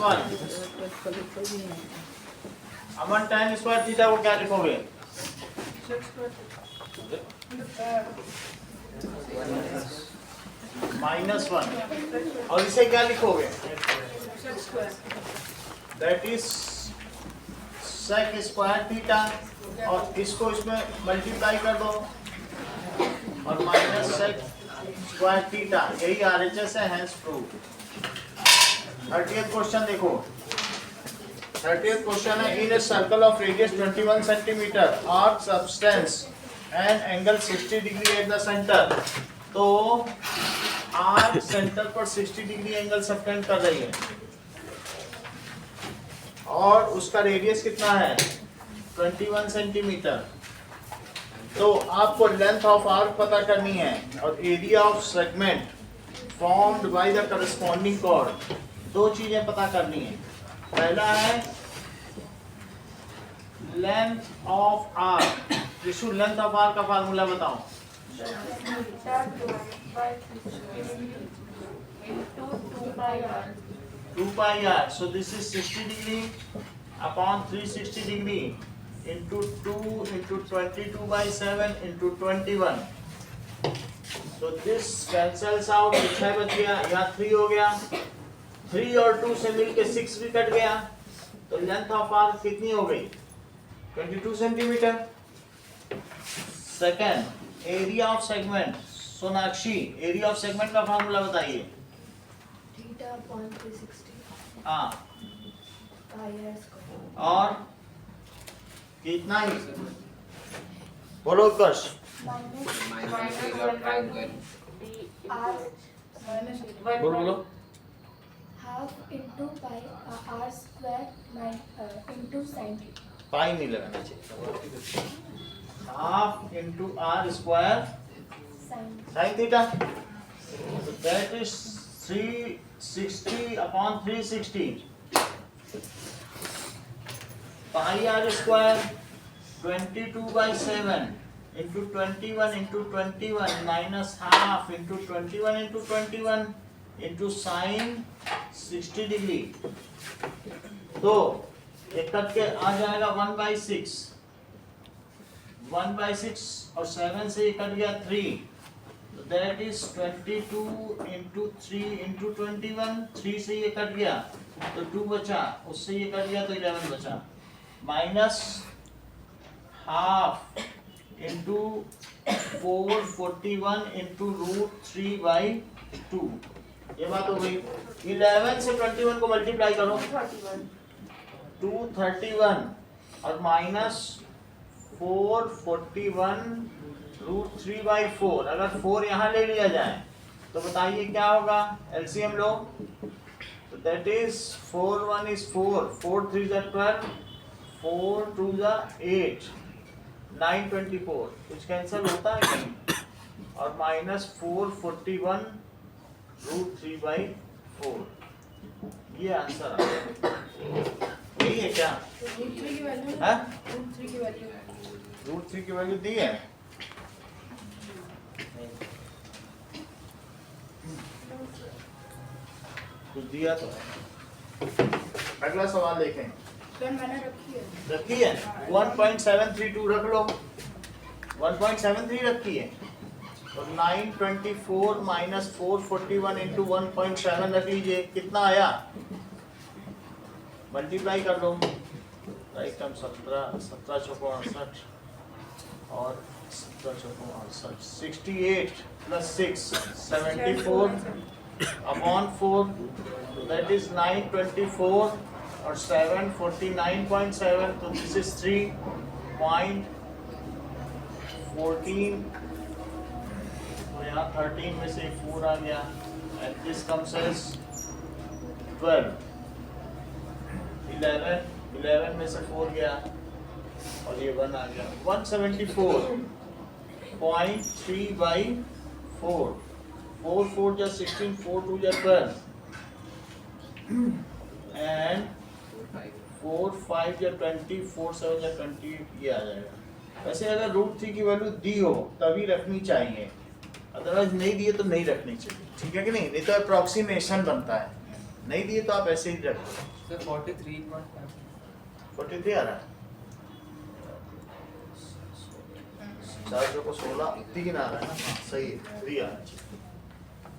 1। अमन tan square theta को क्या लिखोगे? -1 और इसे क्या लिखोगे? That is sec square theta और इसको इसमें मल्टीप्लाई कर दो और माइनस sec स्क्वायर थीटा, यही RHS है, हेंस प्रूव। 30th क्वेश्चन देखो। 30th क्वेश्चन है in a circle of radius 21 centimetre arc subtends and angle 60 degree at the centre. तो आर्क सेंटर पर 60 डिग्री एंगल सबटेंड कर रही है और उसका रेडियस कितना है? 21 सेंटीमीटर। तो आपको लेंथ ऑफ आर्क पता करनी है और area of segment formed by the corresponding chord. दो चीजें पता करनी है। पहला है length of arc. Vishu, length of arc का फार्मूला बताओ। 2 pi r. So this is 60 degree upon 360 degree into 2 into 22/7 into 21. So this cancels out, छह बच गया, यहाँ 3 हो गया, 3 और 2 से मिलके 6 भी कट गया, तो लेंथ ऑफ आर्क कितनी हो गई? 22 centimetre. Second, area of segment. Sonakshi, area of segment का फार्मूला बताइए। थीटा अपॉन 360 हाँ, पाई आर स्क्वायर और कितना ही बोलो उत्कर्ष। बोलो half into pi are square into sine theta. Pi नहीं लगाना चाहिए। Half into r square sine theta, that is 360 upon 360 pi are square 22/7 into 21 into 21 minus half into 21 into 21 into sine 60 degree. तो ये cut के आ जाएगा 1/6, 1/6 और 7 से ये कट गया 3, तो दैट इज 22 इंटू 3 इंटू 21। 3 से ये कट गया तो 2 बचा, उससे ये कट गया तो 11 बचा, माइनस हाफ इंटू 441 इंटू √3/2। ये बात हो गई। 11 से 21 को मल्टीप्लाई करो, 231 और माइनस 441 √3/4। अगर 4 यहाँ ले लिया जाए तो बताइए क्या होगा? एलसीएम लो, तो that is 4 1 is 4, 4 3 is 12, 4 2 is 8, 9 24। कुछ कैंसिल होता है कहीं? और माइनस 441 √3/4। ये आंसर आ गया। यही है क्या? √3 की वैल्यू है? √3 की वैल्यू √3 की वैल्यू दी है? कुछ दिया तो है। अगला सवाल देखें। मैंने रखी रखी है। है 1.732 रख लो, 1.73 रखी है, और 924 माइनस 441 इंटू 1.7 रख लीजिए, कितना आया? मल्टीप्लाई कर लो। राइट टर्म 17 17 चौको 68 और 17 चौको 68, 68 प्लस 6 74 अपॉन 4, दैट इज 924 और 7 49.7, तो दिस इज 3.14। तो यहाँ 13 में से 4 आ गया एंड दिस कम्स एज 12। 11 में से 4 गया और ये 1 आ गया, 174.3/4। 4 4 जा 16, 4 2 जा 12 एंड 4 5 या 20, 4 7 या 20, ये आ जाएगा। वैसे अगर √3 की वैल्यू दी हो तभी रखनी चाहिए, अदरवाइज नहीं दिए तो नहीं रखनी चाहिए, ठीक है कि नहीं? नहीं तो अप्रोक्सीमेशन बनता है। नहीं दिए तो आप ऐसे ही रखो। सर 43.5 43 आ रहा है, 4 को 16 3 आ रहा है ना, हाँ, सही है, 3 आ रहा है।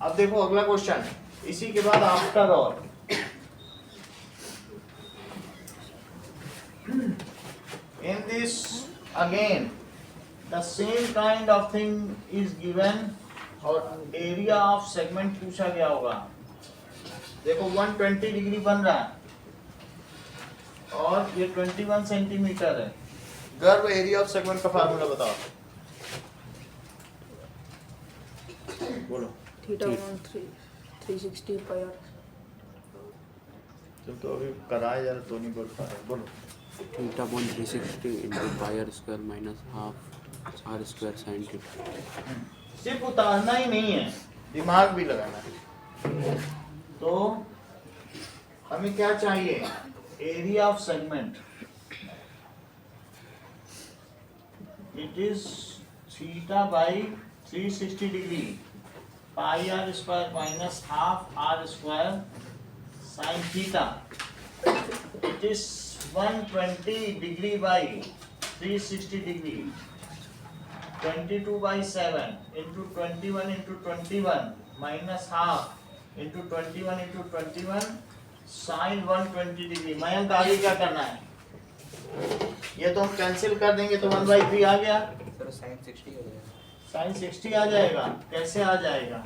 अब देखो अगला क्वेश्चन, इसी के बाद after all, in this again the same kind of thing is given और एरिया ऑफ सेगमेंट पूछा गया होगा। देखो 120 डिग्री बन रहा है और ये 21 सेंटीमीटर है। गर्व एरिया ऑफ सेगमेंट का फार्मूला बताओ, बोलो। Theta 360 pi r। तुम तो अभी कराए यार तो नहीं बोल पा रहे, बोलो। Theta upon 360 into pi are square minus half R square sine theta. सिर्फ उतारना ही नहीं है, दिमाग भी लगाना है। तो हमें क्या चाहिए, area of segment, it is theta by 360 degree pi are square minus half R square sine theta, it is 120 degree by 360 degree 22 by 7 into 21 into 21 minus half into 21 into 21 sin 120 degree. Mayank आगे क्या करना है, ये तो हम cancel कर देंगे तो 1/3 आ गया, सर sin 60 हो जाएगा। sin 60 आ जाएगा। कैसे आ जाएगा,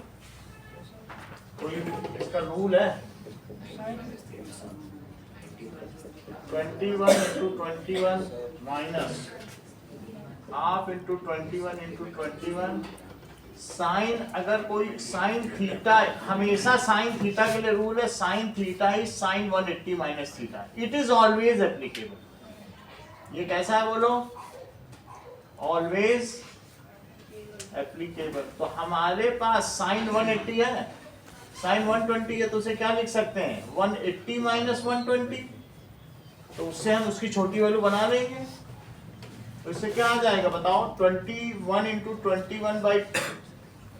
कोई इसका रूल है? 21 into 21 minus half into 21 into 21 sine, अगर कोई साइन थीटा, हमेशा साइन थीटा के लिए रूल है sine theta is sine 180 minus theta, it is always applicable. ये कैसा है बोलो, ऑलवेज एप्लीकेबल। तो हमारे पास साइन 180 है, साइन 120 है, तो उसे क्या लिख सकते हैं 180 माइनस 120, तो उससे हम उसकी छोटी वैल्यू बना लेंगे। तो इससे क्या आ जाएगा बताओ, 21 इंटू 21 बाई,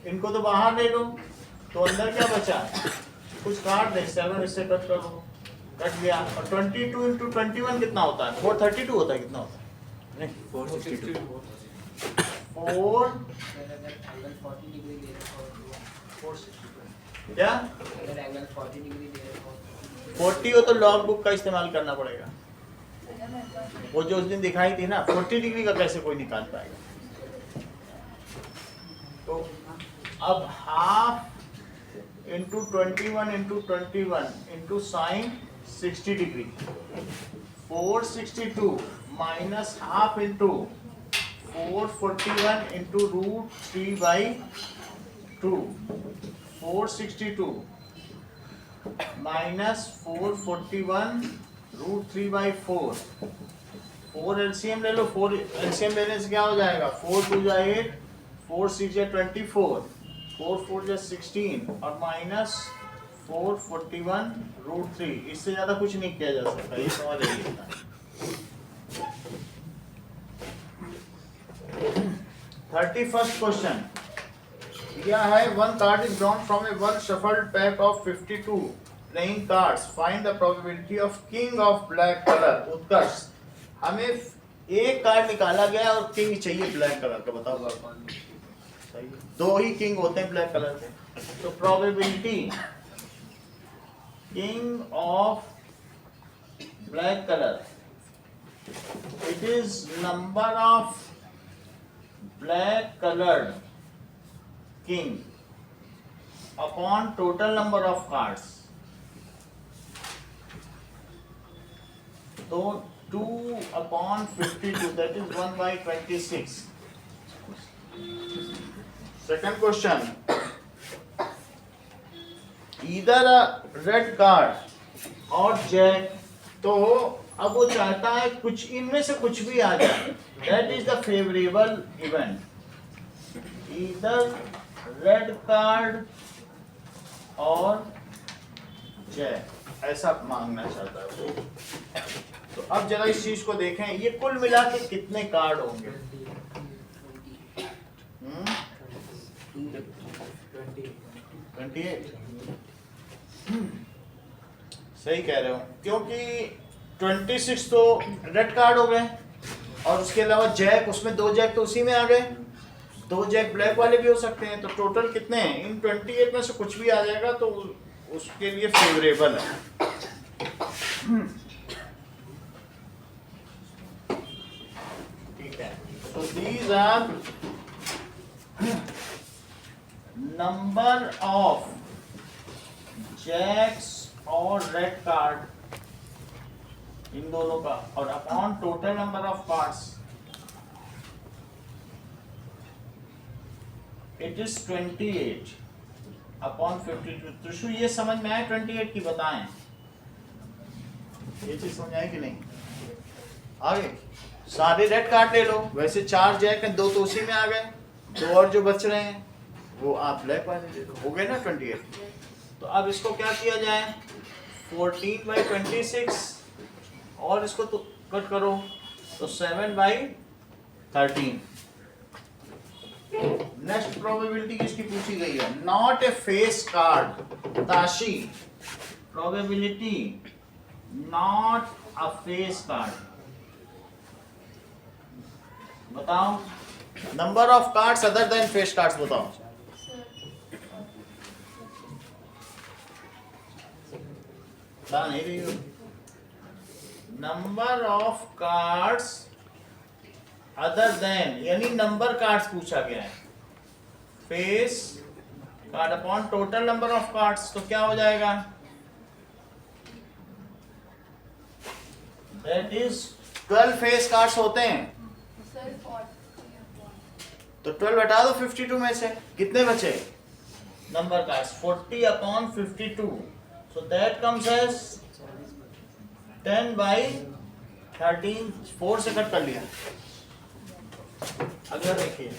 इनको तो बाहर ले लो, तो अंदर क्या बचा, कुछ काट दे, 7 इससे कट कर लो, कट गया। और 22 इंटू 21 कितना होता है, 432 होता है, कितना होता है, नहीं 462, 4 एंगल 40 डिग्री दे रहे हो, 462 क्या, अगर एंगल 40 डिग्री दे रहे हो 40 हो तो लॉग बुक का इस्तेमाल करना पड़ेगा। वो जो उस दिन दिखाई थी ना 40 डिग्री का कैसे कोई निकाल पाएगा। तो अब half into 21 into 21 into sine 60 degree 462 minus half into 441 into root 3/2 462 minus 441 root 3/4 4 LCM ले लो, 4 एलसीएम लेने से क्या हो जाएगा, 4 2 जा 8 4 6 जा 24 4 4 जा 16 और माइनस 441 रूट 3। इससे ज्यादा कुछ नहीं किया जा सकता, ये सवाल है। 31st क्वेश्चन दिया है, one card is drawn from a one shuffled pack of 52 playing cards, find the probability of king of black colour. Utkarsh, हमें एक कार्ड निकाला गया और किंग चाहिए ब्लैक कलर का, बताओ। सही, 2 ही किंग होते हैं ब्लैक कलर के। तो probability king of black colour, it is number of black coloured king upon total number of cards. So 2 upon 52, that is 1/26. Second question, either a red card or jack, तो अब वो चाहता है कुछ इनमें से कुछ भी आ जाए, that is the favorable event. Either red card और जैक, ऐसा मांगना चाहता है वो। तो अब जरा इस चीज को देखें, ये कुल मिला के कितने कार्ड होंगे, 28। सही कह रहे हो, क्योंकि 26 तो रेड कार्ड हो गए और उसके अलावा जैक, उसमें 2 जैक तो उसी में आ गए, 2 जैक ब्लैक वाले भी हो सकते हैं, तो टोटल कितने हैं? इन 28 में से कुछ भी आ जाएगा तो उसके लिए फेवरेबल है। ठीक है, तो these are number of jacks और रेड कार्ड इन दोनों का, और upon total number of cards it is 28 upon 52। Trishu ये समझ में आए 28 की? बताएं, ये चीज समझ आए कि नहीं? आगे सारे रेड कार्ड ले लो, वैसे 4 जैक हैं, 2 तो उसी में आ गए, 2 और जो बच रहे हैं वो आप ब्लैक वाले ले लो, हो गए ना 28। तो अब इसको क्या किया जाए, 14/26 और इसको तो कट करो तो 7/13। नेक्स्ट प्रोबेबिलिटी किसकी पूछी गई है? नॉट ए फेस कार्ड, ताशी probability not a face card. बताओ number of cards other than face cards, बताओ। बता नहीं रही हो। Number of cards other than, यानी नंबर कार्ड्स पूछा गया है, face card upon total number of cards, तो क्या हो जाएगा? दैट इज 12 फेस कार्ड्स होते हैं, तो 12 हटा दो 52 में से, कितने बचे number cards? 40/52, so that comes as 10/13। 4 से कट कर लिया। अगला देखिए,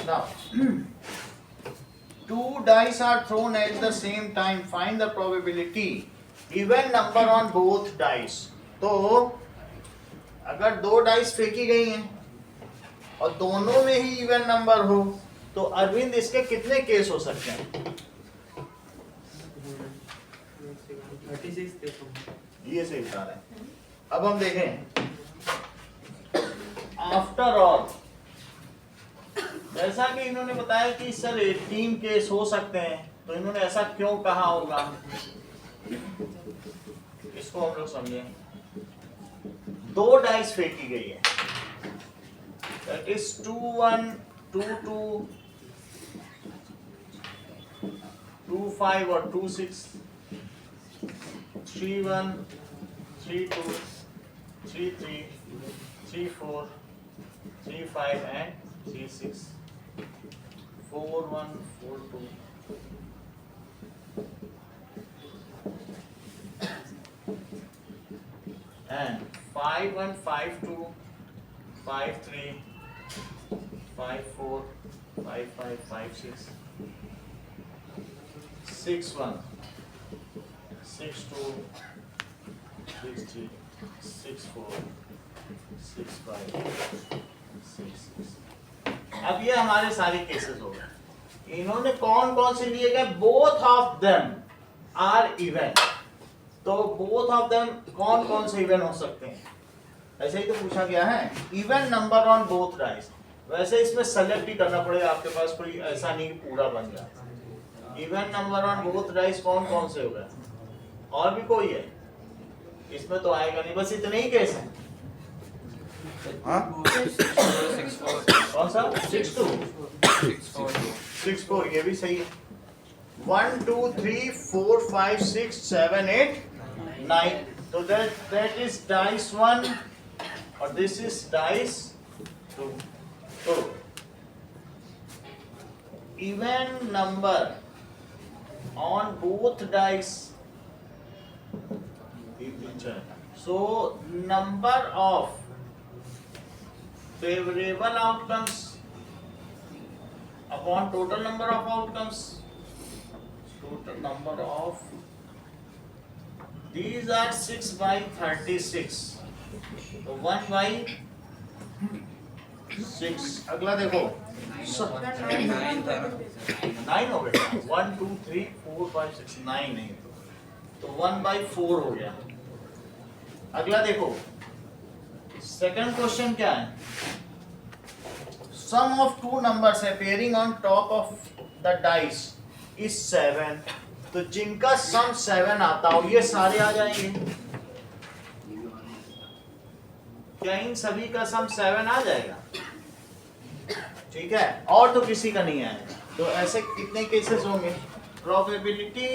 now 2 dice are thrown at the same time, find the probability even number on both dice। तो अगर 2 डाइस फेंकी गई हैं और दोनों में ही इवन नंबर हो, तो अरविंद इसके कितने केस हो सकते हैं? 36 देखो। ये सही बता रहे हैं। अब हम देखें, आफ्टर ऑल जैसा कि इन्होंने बताया कि सर 18 केस हो सकते हैं, तो इन्होंने ऐसा क्यों कहा होगा, इसको हम लोग समझे। 2 डाइस फेंकी गई है, दैट इज 2-1, 2-2, 2-5 और 2-6, 3-1, 3-2, 3-3, 3-4, 3-5 and 3-6, 4-1, 4-2, and 5-1, 5-2, 5-3, 5-4, 5-5, 5-6, 6-1, 6-2, 6-3, 6-4, 6-5, 6-6। अब ये हमारे सारे केसेस हो गए। इन्होंने कौन कौन से लिए गए? Both of them are even. तो बोथ ऑफ देम कौन कौन से इवन हो सकते हैं? ऐसे ही तो पूछा गया है, even number on both dice. वैसे इसमें सेलेक्ट ही करना पड़ेगा, आपके पास कोई ऐसा नहीं कि पूरा बन जाए। Even number on both dice कौन कौन से हो गए? और भी कोई है? इसमें तो आएगा नहीं, बस इतने ही केस हैं। कौन सा? 6-2, 6-4, ये भी सही है। 1, 2, 3, 4, 5, 6, 7, 8, 9। तो that is dice 1 और this is dice 2. So even number on both dice. So number of favorable outcomes upon total number of outcomes, total number of these are 6/36, तो 1/6। अगला देखो 9 हो गया, 1, 2, 3, 4, 5, 6, 9 नहीं, तो 1/4 हो गया। अगला देखो, सेकंड क्वेश्चन क्या है? Sum of two numbers appearing on top of the dice is 7। तो जिनका सम 7 आता हो ये सारे आ जाएंगे। क्या इन सभी का सम 7 आ जाएगा? ठीक है, और तो किसी का नहीं आएगा। तो ऐसे कितने केसेस होंगे? Probability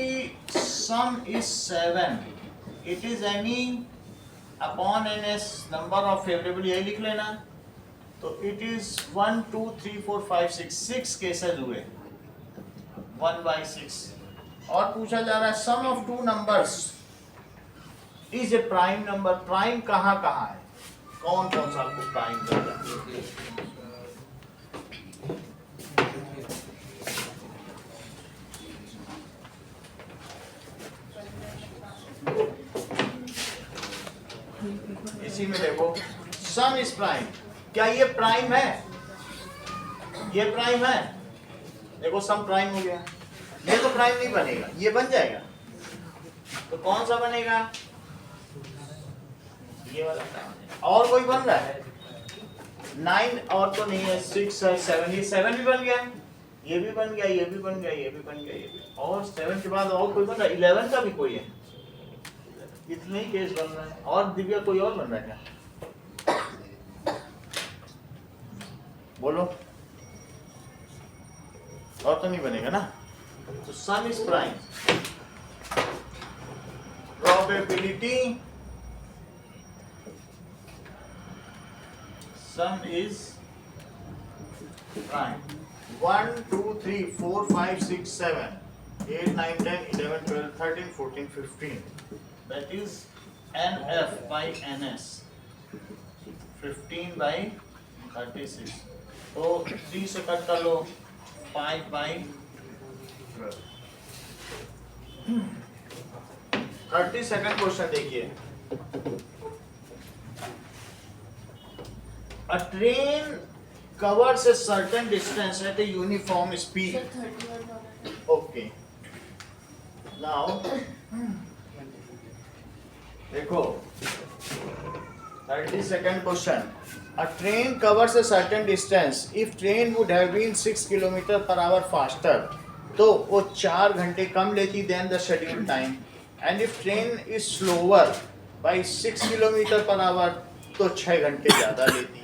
sum is 7, it is N E upon N S number of favourable, यही लिख लेना। तो इट इज 1 2 3 4 5 6 केसेस हुए 1/6। और पूछा जा रहा है sum of two numbers is a prime number. Prime कहाँ कहाँ है? कौन कौन सा आपको प्राइम कर रहा है? इसी में देखो, सम इज प्राइम। क्या ये प्राइम है? ये प्राइम है। देखो सम प्राइम हो गया। ये तो प्राइम नहीं बनेगा, ये बन जाएगा। तो कौन सा बनेगा? ये वाला। और कोई बन रहा है? 9 और तो नहीं है, 6 है, 7, ये 7 भी बन गया, ये भी बन गया, ये भी बन गया, ये भी बन गया, ये भी। और 7 के बाद और कोई बन रहा है? 11 का भी कोई है। इतने ही केस बन रहा है। और दिव्या कोई और बन रहा है क्या? बोलो। और तो नहीं बनेगा ना? तो सम is prime. Probability sum is prime. 1 2 3 4 5 6 7 8 9 10 11 12 13 14 15, that is NF by NS, 15 by 36। तो 3 से कट कर लो, 5 by 12। 32nd क्वेश्चन देखिए। A train covers a certain distance at a uniform speed. Okay. Now, देखो 32nd question. A train covers a certain distance. If train would have been 6 km/h faster, तो वो 4 घंटे कम लेती than the scheduled time. And if train is slower by 6 km/h, तो 6 घंटे ज़्यादा लेती।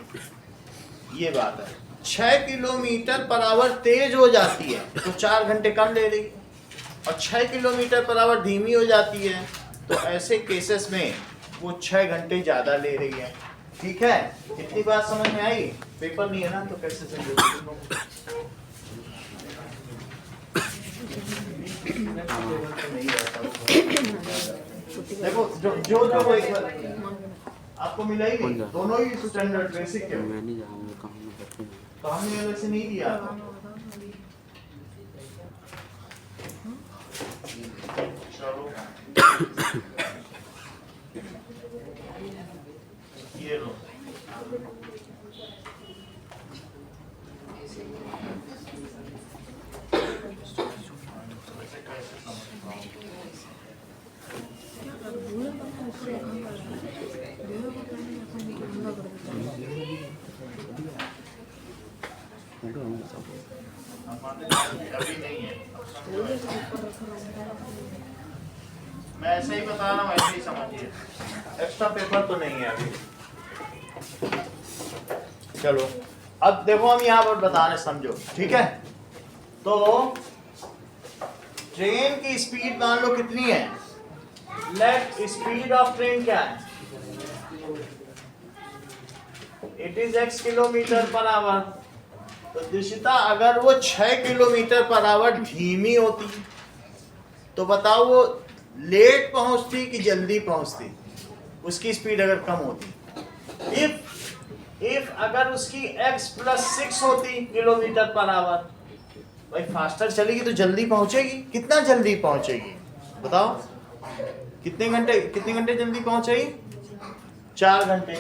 ये बात है। 6 km/h तेज हो जाती है तो 4 घंटे कम ले रही, और 6 km/h धीमी हो जाती है तो ऐसे केसेस में वो 6 घंटे ज़्यादा ले रही है। ठीक है, इतनी बात समझ में आई? पेपर नहीं है ना तो कैसे समझोगे? देखो जो एक बार आपको मिला ही नहीं, दोनों ही स्टैंडर्ड बेसिक है। मैं नहीं जाऊंगा, कहाँ में करते हैं। कहाँ में अलग से नहीं दिया? चलो ये लो। अभी नहीं है, मैं ऐसे ही बता रहा हूँ, ऐसे ही समझिए। एक्स्ट्रा पेपर तो नहीं है अभी। चलो अब देखो, हम यहाँ पर बता रहे, समझो। ठीक है, तो ट्रेन की स्पीड मान लो कितनी है? लेट स्पीड ऑफ ट्रेन क्या है? It is x km/h। तो दिशिता अगर वो 6 km/h धीमी होती तो बताओ वो लेट पहुंचती कि जल्दी पहुंचती? उसकी स्पीड अगर कम होती। इफ अगर उसकी x + 6 होती km/h, भाई फास्टर चलेगी तो जल्दी पहुंचेगी। कितना जल्दी पहुंचेगी बताओ? कितने घंटे जल्दी पहुंचेगी? 4 घंटे।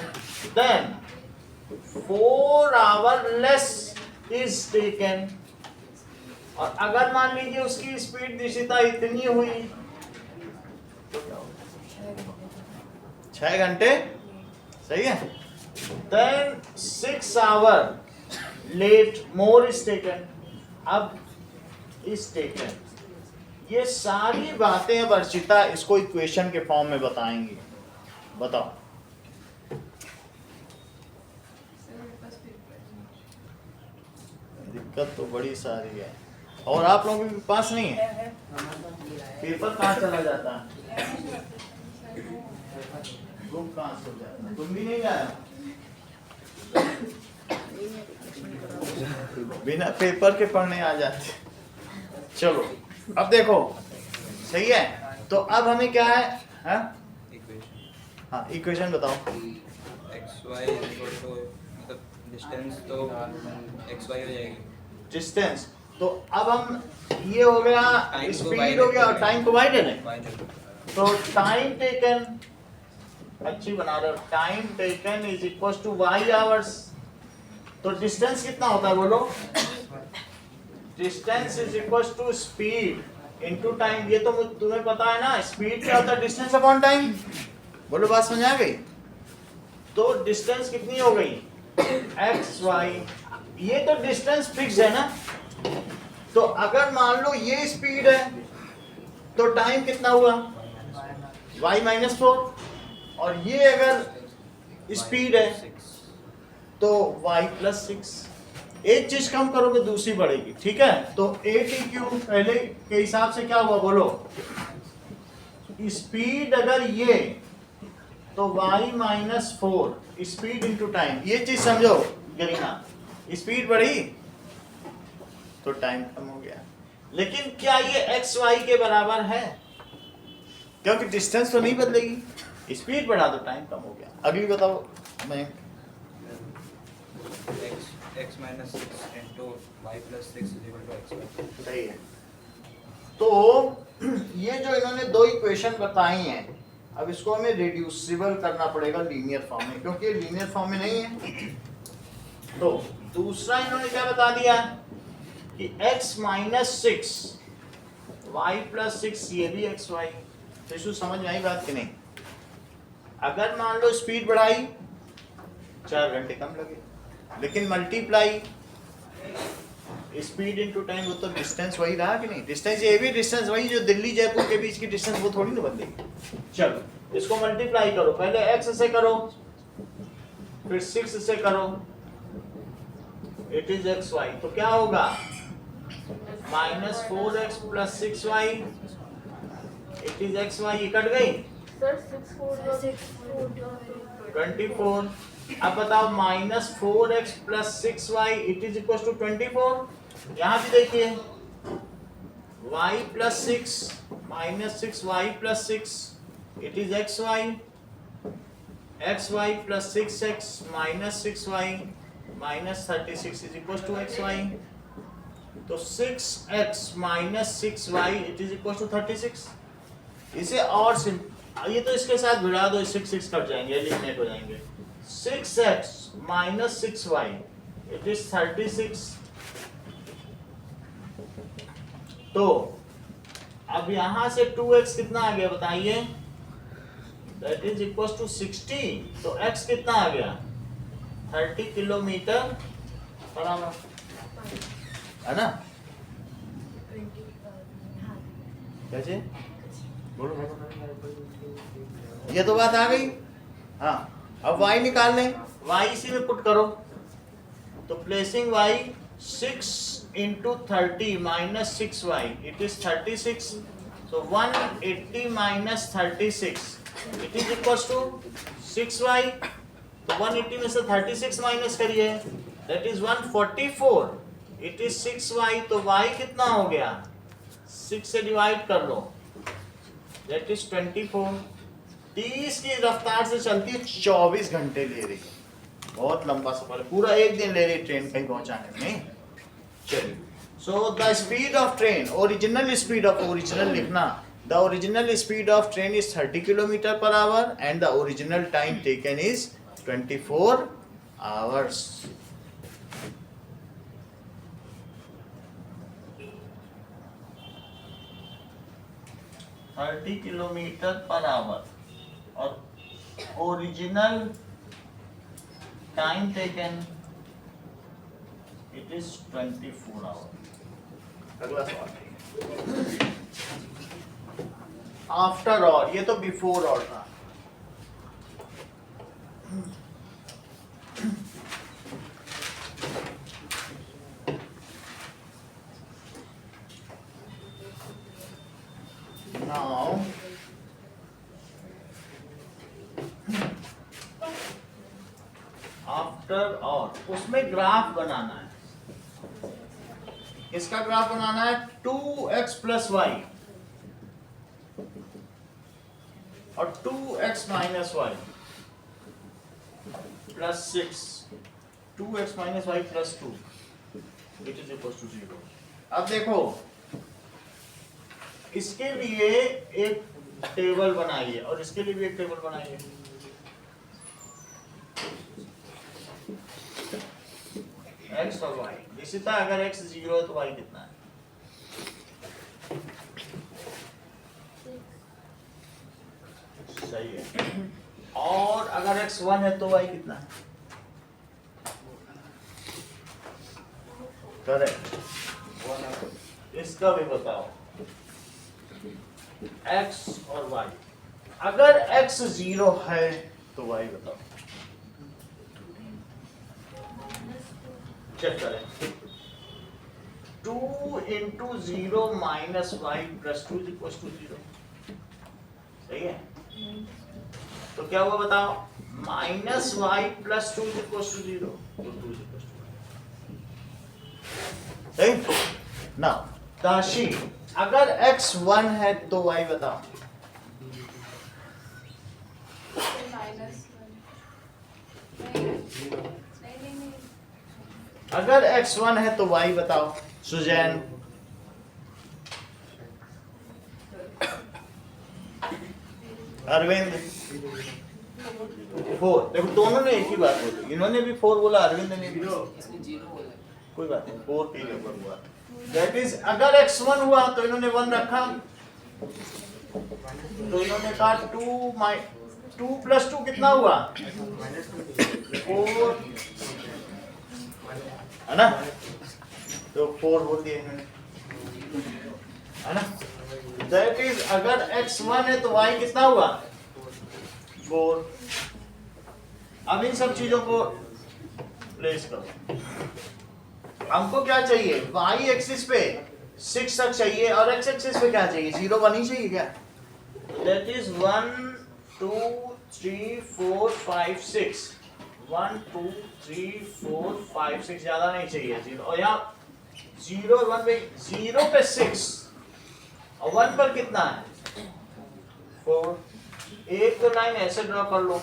Then 4 hours less is taken. और अगर मान लीजिए उसकी स्पीड दिशिता इतनी हुई तो 6 घंटे, सही है। Then 6 hour late more is taken, अब इज टेकन। ये सारी बातें अब अर्चिता इसको इक्वेशन के फॉर्म में बताएंगी। बताओ। दिक्कत तो बड़ी सारी है, और आप लोगों के पास नहीं है पेपर, कहाँ चला जाता है, गुम कहाँ से हो जाता है, तुम भी नहीं लाया, बिना पेपर के पढ़ने आ जाते। चलो अब देखो, सही है। तो अब हमें क्या है, हाँ हाँ इक्वेशन बताओ। एक्स वाई मतलब डिस्टेंस तो एक्स वाई हो जाएगी। डिस्टेंस तो अब हम, ये हो गया स्पीड हो गया और टाइम को वाई देने, तो टाइम टेकन, अच्छी बना रहे हो, time taken is equal to Y hours. तो डिस्टेंस कितना होता है बोलो, distance is equal to speed into time. ये तो तुम्हें पता है ना, स्पीड क्या होता है, डिस्टेंस अपॉन टाइम। बोलो बात समझ आ गई। तो डिस्टेंस कितनी हो गई, एक्स वाई, ये तो डिस्टेंस फिक्स है ना। तो अगर मान लो ये स्पीड है तो टाइम कितना हुआ, y माइनस 4, और ये अगर स्पीड है तो y प्लस 6। एक चीज कम करोगे दूसरी बढ़ेगी, ठीक है। तो ATQ पहले के हिसाब से क्या हुआ बोलो, स्पीड अगर ये तो y minus 4 speed into time. ये चीज समझो गरीना, स्पीड बढ़ी तो टाइम कम हो गया। लेकिन क्या ये एक्स वाई के बराबर है, क्योंकि डिस्टेंस तो नहीं बदलेगी, स्पीड बढ़ा तो टाइम कम हो गया। अगली बताओ। मैं X minus 6 into Y plus 6 is equal to X Y. सही है। तो ये जो इन्होंने दो इक्वेशन बताई हैं, अब इसको हमें रिड्यूसिबल करना पड़ेगा लीनियर फॉर्म में, क्योंकि लीनियर फॉर्म में नहीं है। तो दूसरा इन्होंने क्या बता दिया कि x माइनस 6 वाई प्लस 6, ये भी एक्स वाई। तो इसको समझ में आई बात कि नहीं। अगर मान लो स्पीड बढ़ाई 4 घंटे कम लगे, लेकिन मल्टीप्लाई स्पीड इनटू टाइम, वो तो डिस्टेंस वही रहा कि नहीं। डिस्टेंस ये भी डिस्टेंस वही जो दिल्ली जयपुर के बीच की डिस्टेंस, वो थोड़ी ना बदलेगी। चलो इसको मल्टीप्लाई करो, पहले x से करो फिर 6 से करो, इट इज एक्स वाई। तो क्या होगा, minus 4x plus 6y, it is X Y. कट गई सर 24। अब बताओ minus 4x plus 6y it is equal to 24। यहाँ भी देखिए y plus 6 minus 6y plus 6 it is X Y. X Y plus 6x minus 6y minus 36 is equal to X Y. तो 6x minus 6y it is equal to 36। इसे और ये तो इसके साथ भिड़ा दो, 6 कट जाएंगे, एलिमिनेट हो जाएंगे। 6x minus 6y it is 36। तो अब यहां से 2x कितना आ गया बताइए, दैट इज इक्वल टू 60। तो x कितना आ गया, 30 किलोमीटर पर आवर, है ना। कैसे बोलो, ये तो बात आ गई। हाँ अब y निकाल लें, y इसी में पुट करो। तो placing y 6 into 30 minus 6y it is 36। So 180 minus 36 it is equal to 6y। तो 180 में से 36 माइनस करिए, that is 144। It is 6y। तो y कितना हो गया, 6 से डिवाइड कर लो, दैट इज 24। 30 की रफ्तार से चलती है, 24 घंटे ले रही है। बहुत लंबा सफर है, पूरा एक दिन ले रही ट्रेन कहीं पहुंचाने में। नहीं चलिए, so the speed of train, original speed of, original लिखना, the original speed of train is 30 kilometre per hour and the original time taken is 24 hours. Kilometre per hour और original time taken it is 24 hours. अगला सवाल after और, ये तो before और था. Now after और उसमें ग्राफ बनाना है. इसका ग्राफ बनाना है 2x प्लस वाई और 2x minus Y plus 6. 2x minus Y plus 2 which is equal to 0. अब देखो इसके लिए एक टेबल बनाइए और इसके लिए भी एक टेबल बनाइए. x और y. इसी तरह अगर x 0 है तो y कितना है? सही है. और अगर x 1 है तो y कितना है? करेक्ट. इसका भी बताओ. x और y. अगर x 0 है तो y बताओ. चेक करें. 2 into 0 minus Y plus 2 equal to 0. सही है. तो क्या हुआ बताओ. Minus Y plus 2 equal to 0. तो 2 इक्वल टू. सही ना. काशी अगर x 1 है तो y बताओ. अगर x 1 है तो y बताओ. सुजैन. अरविंद 4. देखो दोनों ने एक ही बात बोली. इन्होंने भी 4 बोला, अरविंद ने भी. कोई बात नहीं. 4 के ऊपर हुआ. दैट इज अगर x 1 हुआ तो इन्होंने 1 रखा. तो इन्होंने कहा 2 प्लस 2 कितना हुआ? 4 है ना. तो 4 बोल दिए इन्होंने, है ना. दैट इज अगर x 1 है तो y कितना हुआ? 4. अब इन सब चीजों को प्लेस करो. हमको क्या चाहिए? y एक्सिस पे 6 तक चाहिए और x एक्सिस पे क्या चाहिए? 0 1 ही चाहिए क्या? That is 1 2 3 4 5 6. 1 2 3 4 5 6 ज्यादा नहीं चाहिए 0. और यहाँ 0 1 पे 0 पे 6 और 1 पर कितना है? 4. एक तो लाइन ऐसे ड्रॉ कर लो.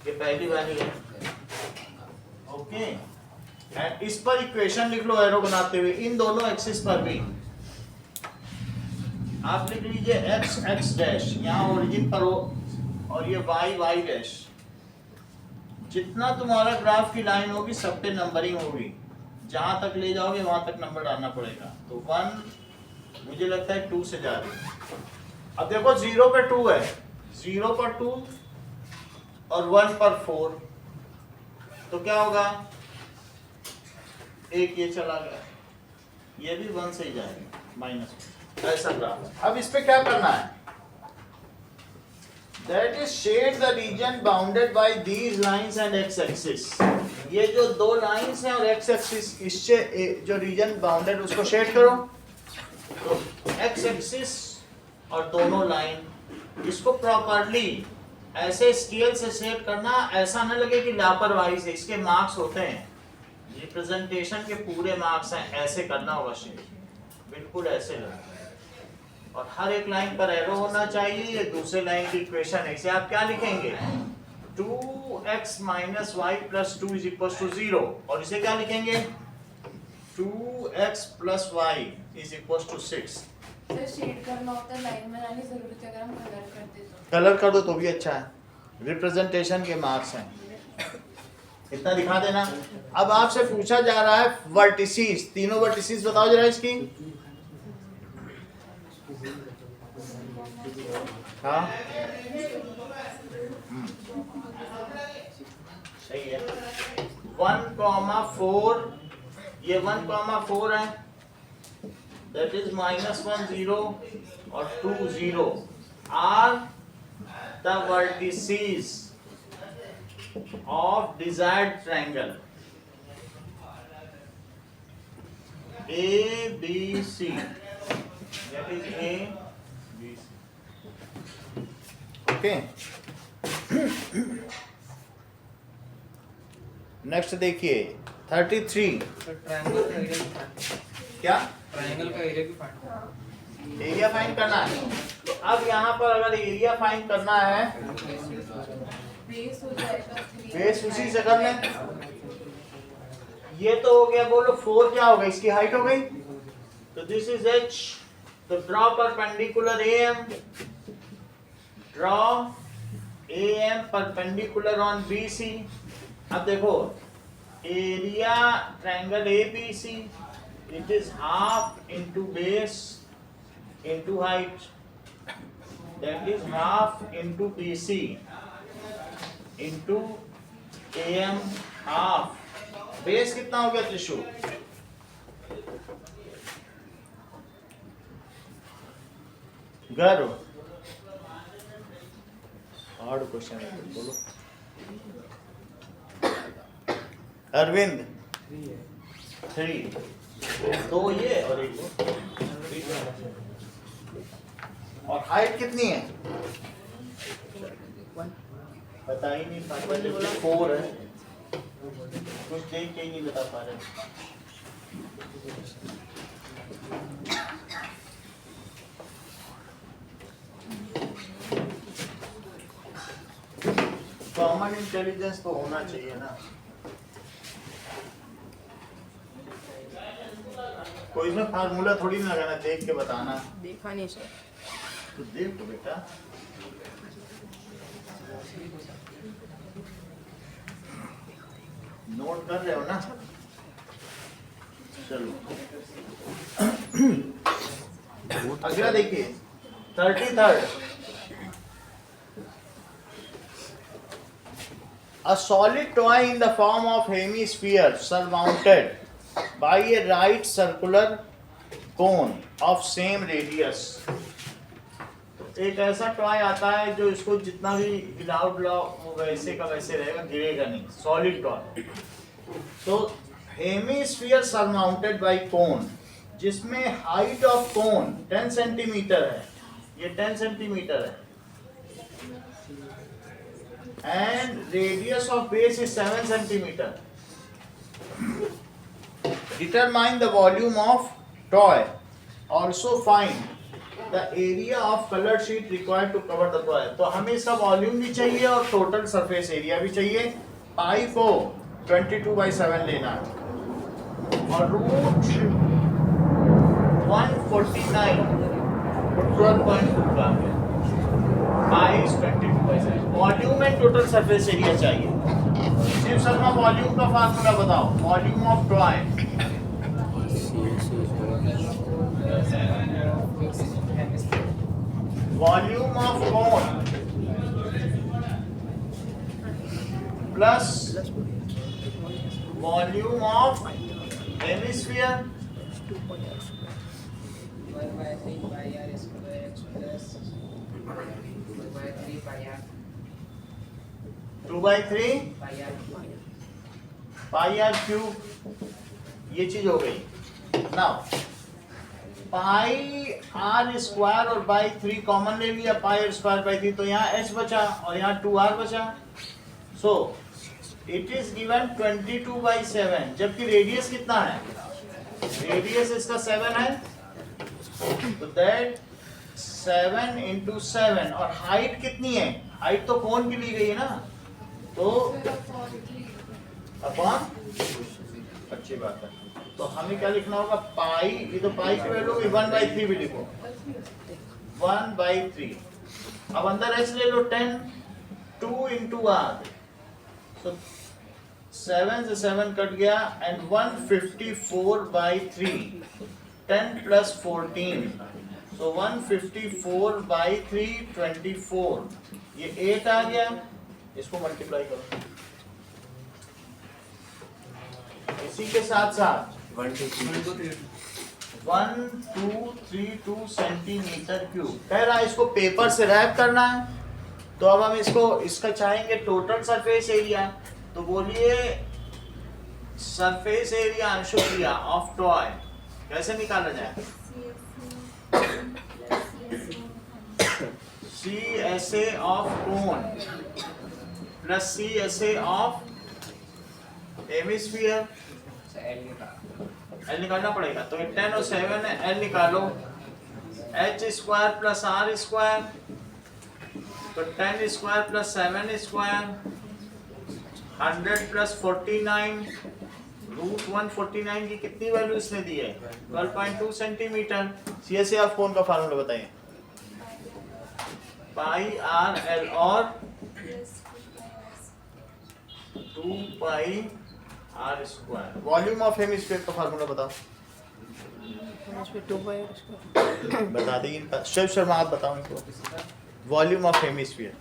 ये पहली वाली है. ओके. एंड इस पर इक्वेशन लिख लो एरो बनाते हुए. इन दोनों एक्सिस पर भी आप लिख लीजिए x x डैश यहाँ ओरिजिन पर हो और ये y y डैश. जितना तुम्हारा ग्राफ की लाइन होगी सब पे नंबरिंग होगी. जहां तक ले जाओगे वहां तक नंबर डालना पड़ेगा. तो 1 मुझे लगता है 2 से जा रही है. अब देखो 0 पे 2 है. 0 पर 2 और 1 पर 4. तो क्या होगा? एक ये चला गया. ये भी 1 से ही जाएगा माइनस. ऐसा ग्राफ. अब इस पे क्या करना है? That is shade the region bounded by these lines and x-axis. ये जो दो लाइंस हैं और x-axis इससे जो रीजन बाउंडेड उसको शेड करो. तो x-axis और दोनों लाइन इसको प्रॉपर्ली ऐसे स्केल से शेड करना. ऐसा न लगे कि लापरवाही से. इसके मार्क्स होते हैं. रिप्रेजेंटेशन के पूरे मार्क्स हैं. ऐसे करना होगा शेड. बिल्कुल ऐसे लगता है. और हर एक लाइन पर एरो होना चाहिए. ये दूसरे लाइन की इक्वेशन है. इसे आप क्या लिखेंगे? 2x minus Y plus 2 is equal to 0. और इसे क्या लिखेंगे? 2x plus Y is equal to 6. Sir shade करना होता है, लाइन बनाने की जरूरत है. अगर हम कलर करते तो कलर कर दो तो भी अच्छा है. रिप्रेजेंटेशन के मार्क्स हैं. इतना दिखा देना. अब आपसे पूछा जा रहा है वर्टिसीज. तीनों वर्टिसीज बताओ जरा इसकी. हाँ सही है। 1,4 ये 1,4 है, दैट इज -1 0 और 2 0 are the vertices of desired triangle ABC, that is ABC. Okay. Next देखिए 33। ट्रायंगल का एरिया भी फाइंड क्या ट्रायंगल का एरिया भी फाइंड एरिया फाइंड करना है। तो अब यहाँ पर अगर एरिया फाइंड करना है बेस हो जाएगा 3 बेस उसी से कर लें। ये तो हो गया, बोलो 4 क्या होगा, इसकी हाइट हो गई। तो दिस इज h, तो draw perpendicular AM, draw AM perpendicular on BC। अब देखो area triangle ABC, it is half into base into height, that is half into BC into AM half. Base कितना हो गया त्रिशु? गर्व हार्ड क्वेश्चन है, बोलो अरविंद 3 2 ये और एक वो। और हाइट कितनी है पता ही नहीं, 4 है, कुछ देख के ही नहीं बता पा रहे। कॉमन इंटेलिजेंस तो होना चाहिए ना। कोई इसमें फार्मूला थोड़ी ना लगाना, देख के बताना। देखा नहीं सर। तो देखो बेटा, नोट कर रहे हो ना? चलो अगला देखिए 33rd। A solid toy in the form of hemisphere surmounted by a right circular cone of same radius। एक ऐसा टॉय आता है जो इसको जितना भी हिलाओ डुलाओ वैसे का वैसे रहेगा, गिरेगा नहीं, सॉलिड टॉय। तो हेमिस्फीयर सरमाउंटेड बाय कोन, जिसमें हाइट ऑफ कोन 10 सेंटीमीटर है, ये 10 सेंटीमीटर है, and radius of base is 7 centimetre. Determine the volume of toy, also find the area of colour sheet required to cover the toy. तो हमें इसका volume भी चाहिए और टोटल सरफेस एरिया भी चाहिए। पाई को 22/7 लेना है और रूट 149 12.2 का है। Pi is 22/7। Volume and total surface area चाहिए। शिव शर्मा वॉल्यूम का फार्मूला बताओ, volume of toy. Volume of cone plus volume of hemisphere 2/3 pi r cube, ये चीज हो गई। नाउ पाई आर स्क्वायर और बाई 3 कॉमन ले लिया, पाई आर स्क्वायर बाई 3, तो यहाँ h बचा और यहाँ 2r बचा। सो इट इज गिवन 22/7, जबकि रेडियस कितना है, रेडियस इसका 7 है, तो दैट 7 × 7। और हाइट कितनी है, हाइट तो कोन की ली गई है ना, तो अपॉन, अच्छी बात है। तो हमें क्या लिखना होगा, पाई, ये तो पाई की वैल्यू 1/3 भी लिखो, 1/3। अब अंदर h ले लो 10, 2 × r, तो 7 से 7 कट गया, एंड 154/3, 10 + 14, सो 154 बाई 3 24, ये 8 आ गया, इसको मल्टीप्लाई करो। इसी के साथ साथ 1232 सेंटीमीटर क्यूब कह रहा है, इसको पेपर से रैप करना है। तो अब हम इसका चाहेंगे टोटल सरफेस एरिया। तो बोलिए surface area Anshu Priya of toy कैसे निकाला जाए? CSA of cone plus CSA of hemisphere, L निकालना पड़ेगा। तो 10 और 7 है, L निकालो, H square plus R square, तो 10 square plus 7 square, 100 plus 49, root 149 की कितनी वैल्यू इसने दी है? 12.2 सेंटीमीटर। CSA ऑफ कोन का फार्मूला बताइए। पाई आर एल और 2 pi are square. Volume of hemisphere का फार्मूला बताओ। Hemisphere 2 by r square. बता दें इनका, शिव शर्मा आप बताओ इनको। वॉल्यूम ऑफ हेमिस्फीयर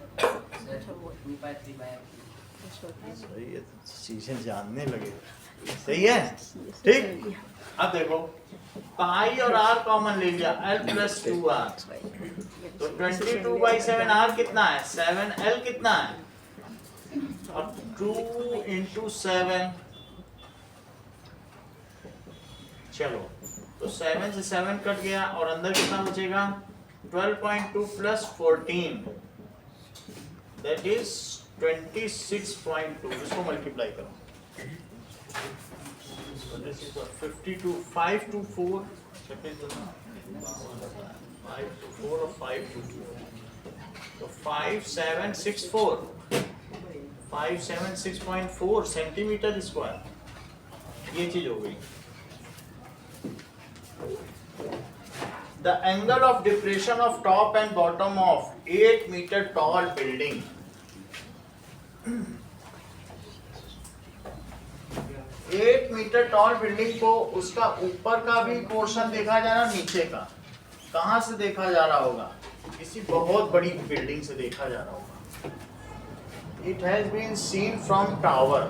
सही है, चीजें जानने लगे, सही है, ठीक। अब देखो पाई और आर कॉमन ले लिया, L प्लस 2R, तो 22/7 R कितना है? 7L कितना है? और 2 into 7, चलो तो 7 से 7 कट गया और अंदर कितना बचेगा? 12.2 प्लस 14, दैट इज 26.2। इसको मल्टीप्लाई करो, 52, 5 to 4, 5 to 4 और 5 to 4, तो 5764, 576.4 सेंटीमीटर स्क्वायर, ये चीज हो गई। The angle of depression of top and bottom of 8 meter tall building. 8 metre tall building को उसका ऊपर का भी पोर्शन देखा जा रहा, नीचे का कहां से देखा जा रहा होगा? किसी बहुत बड़ी बिल्डिंग से देखा जा रहा होगा। It has been seen from tower.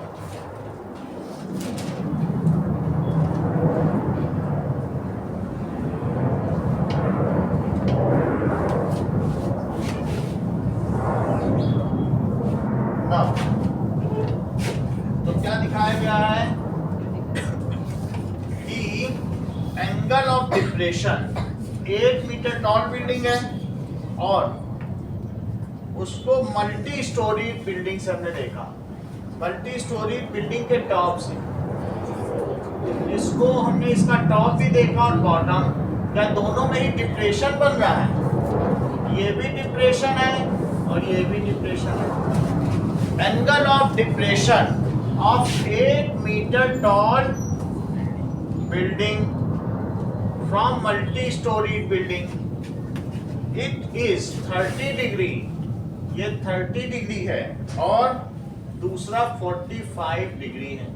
Now, तो क्या दिखाया गया है कि angle of depression 8 metre tall building है और उसको मल्टी स्टोरी बिल्डिंग से हमने देखा, मल्टी स्टोरी बिल्डिंग के टॉप से। इसको हमने इसका टॉप भी देखा और बॉटम, क्या दोनों में ही डिप्रेशन बन रहा है? ये भी डिप्रेशन है और ये भी डिप्रेशन है। Angle of depression of 8 meter tall building from multi-storied building, it is 30 degree, ये 30 डिग्री है और दूसरा 45 डिग्री है।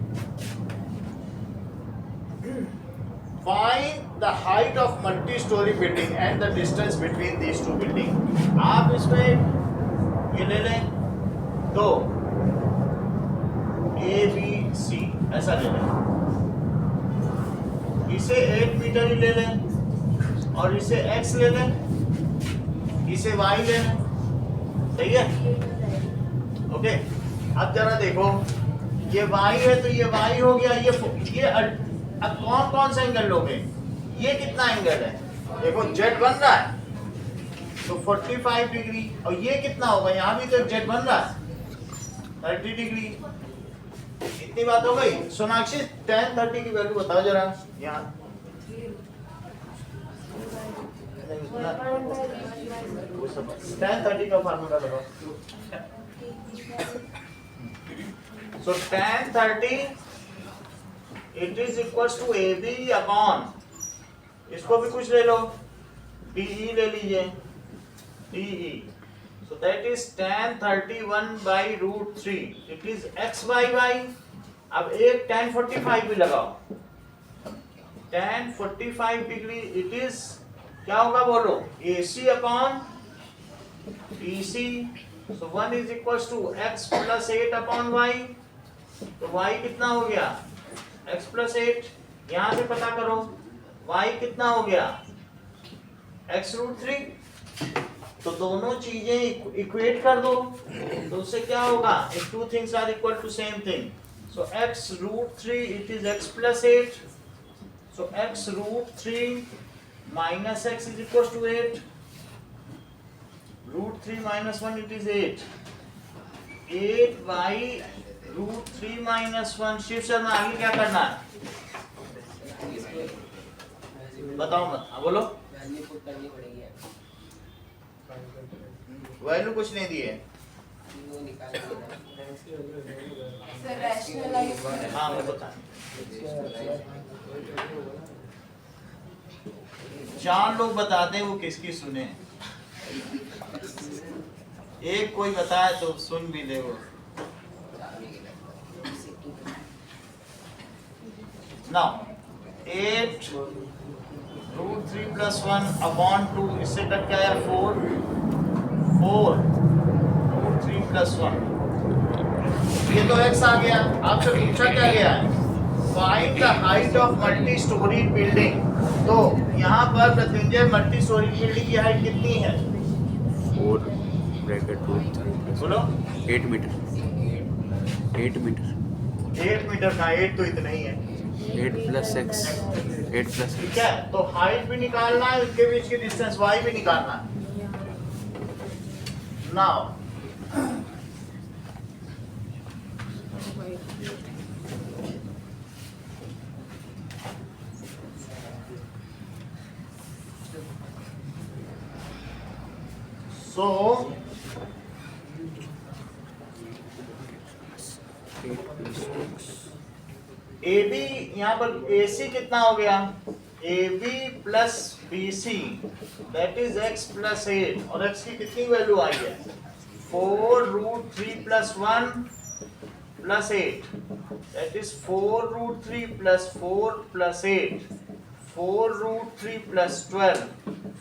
Find the height of multi-story building and the distance between these two building. आप इसमें ये ले लें, तो ABC ऐसा ले लें, इसे 8 मीटर ही ले लें और इसे X ले लें, इसे Y ले लें, सही है? ओके, अब जरा देखो, ये Y है तो ये Y हो गया, ये अब कौन कौन सा एंगल लोगे? ये कितना एंगल है? देखो Z बन रहा है तो 45 डिग्री, और ये कितना होगा? यहाँ भी तो Z बन रहा है 30 डिग्री। इतनी बात हो गई। सोनाक्षी tan 30 की वैल्यू बताओ जरा यहाँ। tan 30 का फार्मूला लगाओ। So tan 30 it is equals to AB upon, इसको भी कुछ ले लो, DE ले लीजिए, DE. So that is tan 31 by root 3. It is x by y. अब एक tan 45 भी लगाओ, tan 45 डिग्री, it is क्या होगा बोलो, AC upon EC, so 1 is equals to x plus 8 upon y, तो y कितना हो गया x plus 8, यहां से पता करो y कितना हो गया x root 3, तो दोनों चीजें इक्वेट कर दो, तो उससे क्या होगा, if two things are equal to same thing, so x root 3 it is x plus 8, so x root 3 minus x is equals to 8, root 3 minus 1 it is 8, 8y root 3 minus 1, Shiv Sharma आगे क्या करना है बताओ मत, हाँ बोलो, वैल्यू कुछ नहीं दिए, सर रैशनलाइज हाँ मैं बता, 4 लोग बताते हैं वो किसकी सुने, एक कोई बताए तो सुन भी ले वो। Now 8 root 3 plus 1 upon 2, इससे कट क्या आया 4 root 3 plus 1, ये तो x आ गया, आपसे पूछा क्या गया है, find the height of multi storey building, तो यहाँ पर मृत्युंजय मल्टी स्टोरी बिल्डिंग की हाइट कितनी है 4 ब्रैकेट 2 बोलो, 8 मीटर 8 मीटर 8 मीटर का, 8 तो इतना ही है, 8 प्लस x 8 प्लस ठीक है, तो हाइट भी निकालना है, उनके बीच की डिस्टेंस y भी निकालना है। नाउ सो AB यहाँ पर AC कितना हो गया, AB plus BC that is x plus 8, और x की कितनी वैल्यू आई है 4 root 3 plus 1 plus 8, that is 4 root 3 plus 4 plus 8, 4 root 3 plus 12,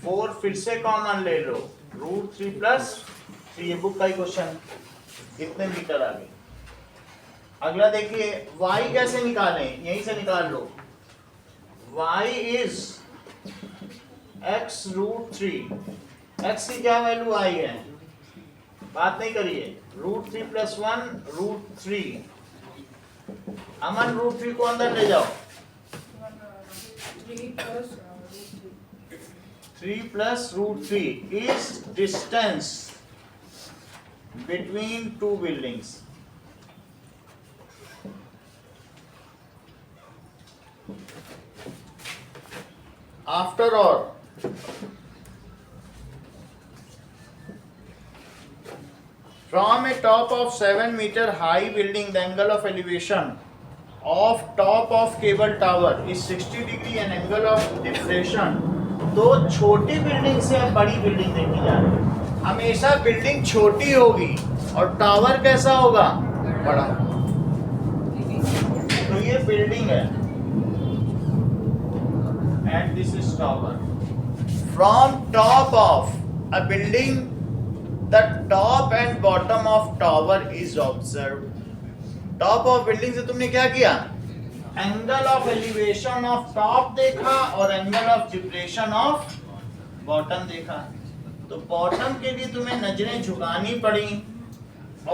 4 फिर से कॉमन ले लो, रूट 3 प्लस 3, ये बुक का ही क्वेश्चन, कितने मीटर आ गए। अगला देखिए y कैसे निकालें, यहीं से निकाल लो, y is x root 3, x की क्या वैल्यू आई है, बात नहीं करिए, root 3 plus 1 root 3, Aman root 3 को अंदर ले जाओ, 3 plus root 3 is distance between two buildings, after all from a top of 7 meter high building the angle of elevation of top of cable tower is 60 degree and angle of depression, तो छोटी building से अब बड़ी building देखी जा रही है, हमेशा बिल्डिंग छोटी होगी और टावर कैसा होगा बड़ा, तो ये बिल्डिंग है and this is tower. From top of a building, the top and bottom of tower is observed. Top of building से तुमने क्या किया, angle of elevation of top देखा और angle of depression of bottom देखा, तो bottom के लिए तुम्हें नजरें झुकानी पड़ी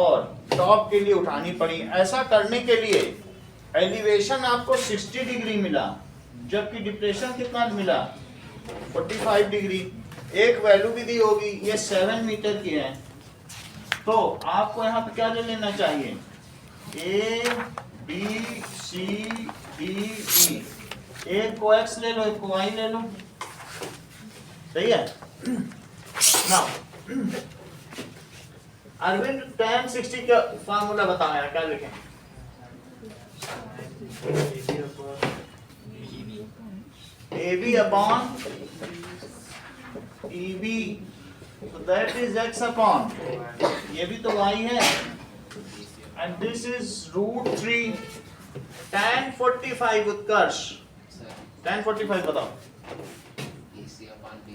और top के लिए उठानी पड़ी। ऐसा करने के लिए elevation आपको 60 डिग्री मिला, जबकि डिप्रेशन कितना मिला 45 डिग्री, एक वैल्यू भी दी होगी, ये 7 मीटर की है, तो आपको यहाँ पे क्या ले लेना चाहिए, A B C D E, एक को x ले लो, एक को y ले लो, सही है ना। अरविंद tan 60 का फार्मूला बताओ यार, क्या लिखें, AB upon EB, so that is x upon, ये भी तो y है, and this is root 3 tan 45 Utkarsh, tan 45 बताओ, AC upon B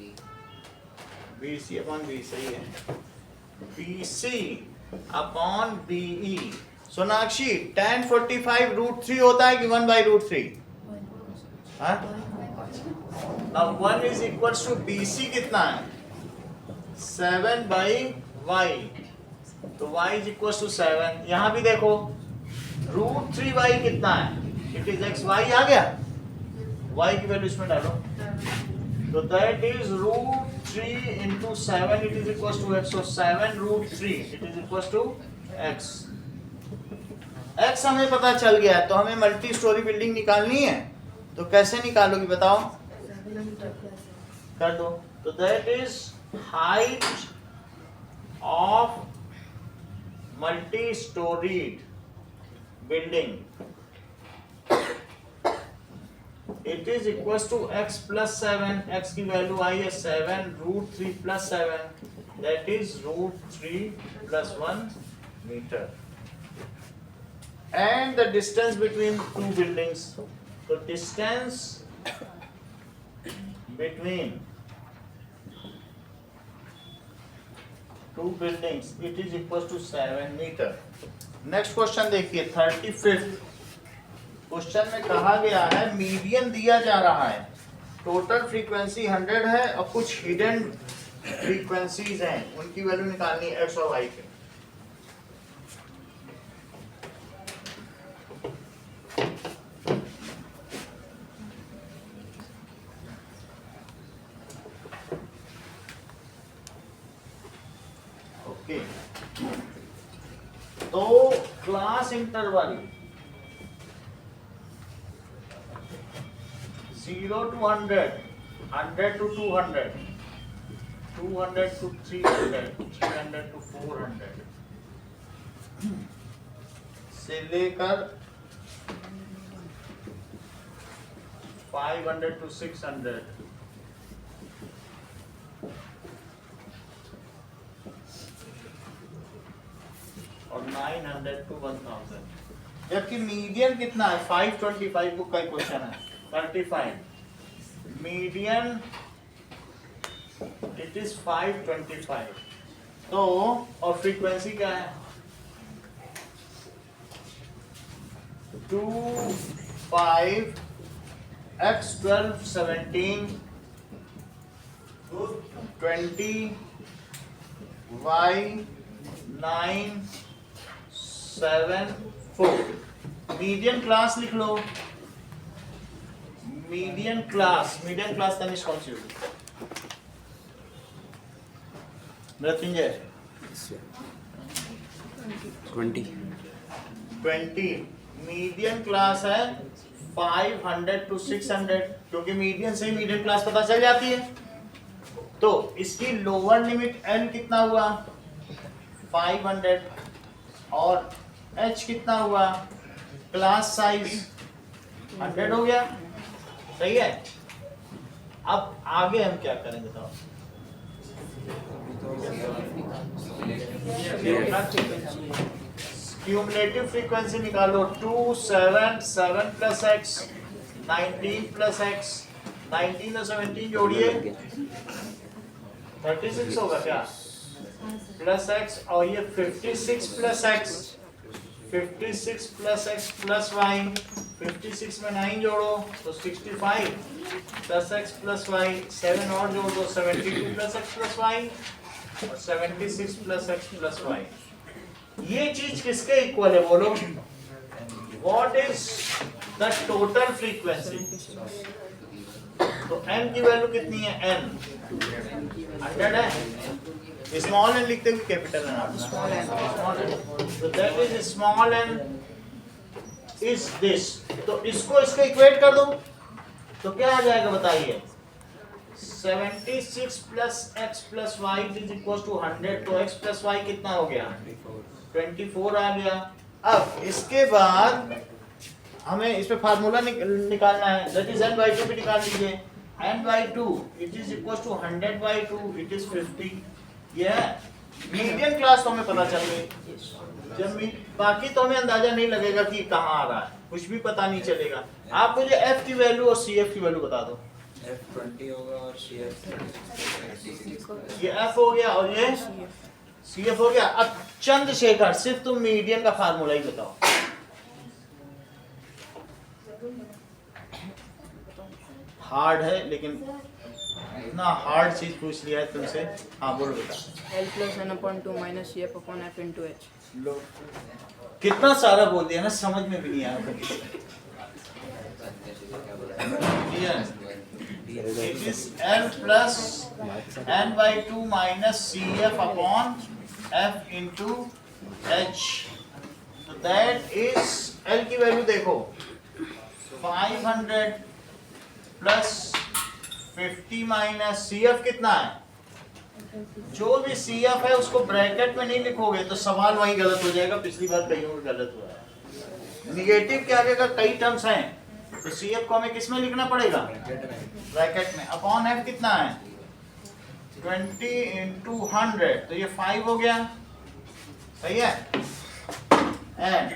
BC upon B सही है, BC upon BE। Sonakshi tan 45 √3 होता है कि 1/√3? हाँ? Now 1 is equals to BC कितना है? 7/y, तो y is equals to 7। यहाँ भी देखो √3y कितना है? It is x, y आ गया, y की वैल्यू इसमें डालो, तो that is √3 into 7, it is equals to x, so 7√3 it is equals to x। x हमें पता चल गया है, तो हमें मल्टी स्टोरी बिल्डिंग निकालनी है, तो कैसे निकालोगी बताओ? कर दो, तो that is height of multi-storied building, it is equals to x plus 7, x की वैल्यू आई है 7√3 plus 7, that is √3 plus 1 meter, and the distance between two buildings, so distance between two buildings, it is equals to 7 meter। Next question देखिए 35th question में कहा गया है median दिया जा रहा है, टोटल फ्रीक्वेंसी 100 है और कुछ हिडन फ्रीक्वेंसीज हैं, उनकी वैल्यू निकालनी है x और y के। ओके, तो class interval 0 to 100, 100 to 200, 200 to 300, 300 to 400 से लेकर 500 to 600, और 900 to 1000, जबकि मीडियन कितना है? 525 बुक का क्वेश्चन है, 35 मीडियन इट इज 525, तो और फ्रीक्वेंसी क्या है? 2 5 x 12 17 20 y 9 7 4। मीडियन क्लास लिख लो, मीडियन क्लास तनिष कौन सी होगी? मृत्युंजय 20। मीडियन क्लास है 500 to 600, क्योंकि मीडियन से मीडियन क्लास पता चल जाती है, तो इसकी लोअर लिमिट n कितना हुआ? 500, और h कितना हुआ? क्लास साइज 100 हो गया, सही है। अब आगे हम क्या करेंगे बताओ? क्यूमुलेटिव फ्रीक्वेंसी निकालो, 2 7 7 प्लस x 19 प्लस x, 19 और 17 जोड़िए 36 होगा क्या? प्लस x, और ये 56 plus x, 56 plus x plus y, 56 में 9 जोड़ो तो 65 प्लस x प्लस y, 7 और जोड़ दो 72 प्लस x प्लस y, और 76 प्लस x प्लस y। ये चीज किसके इक्वल है बोलो? What is the total frequency? तो n की वैल्यू कितनी है? n 100 है, स्मॉल n लिखते हुए कैपिटल n, स्मॉल n, तो that is small n is this. तो इसको इसको इक्वेट कर दो तो क्या आ जाएगा बताइए? 76 plus x plus y is equal to 100, तो x प्लस y कितना हो गया? 24 आ गया। अब इसके बाद हमें इस पे फार्मूला निकालना है, दैट इज n/2 भी निकाल लीजिए, n/2 it is equal to 100/2 it is 50। यह मीडियन क्लास तो हमें पता चल गई, जब बाकी तो हमें अंदाजा नहीं लगेगा कि कहाँ आ रहा है, कुछ भी पता नहीं चलेगा। आप मुझे f की वैल्यू और cf की वैल्यू बता दो। F20 होगा और CF 36। ये F हो गया और ये CF हो गया। अब चंद्रशेखर सिर्फ तुम मीडियन का फार्मूला ही बताओ। हार्ड है लेकिन इतना हार्ड चीज पूछ लिया है तुमसे। हाँ बोलो बेटा। L plus n upon 2 minus CF upon F into H. लो कितना सारा बोल दिया ना, समझ में भी नहीं आया कभी। It is L plus n by 2 minus CF upon F into H. So that is L की वैल्यू देखो 500 plus 50 minus CF कितना है? जो भी CF है उसको ब्रैकेट में नहीं लिखोगे तो सवाल वही गलत हो जाएगा। पिछली बार कहीं और गलत हुआ है। निगेटिव के आगे अगर कई टर्म्स हैं तो CF को हमें किस में लिखना पड़ेगा? ब्रैकेट में। अपॉन F कितना है? 20 into 100 तो ये 5 हो गया। सही है। एंड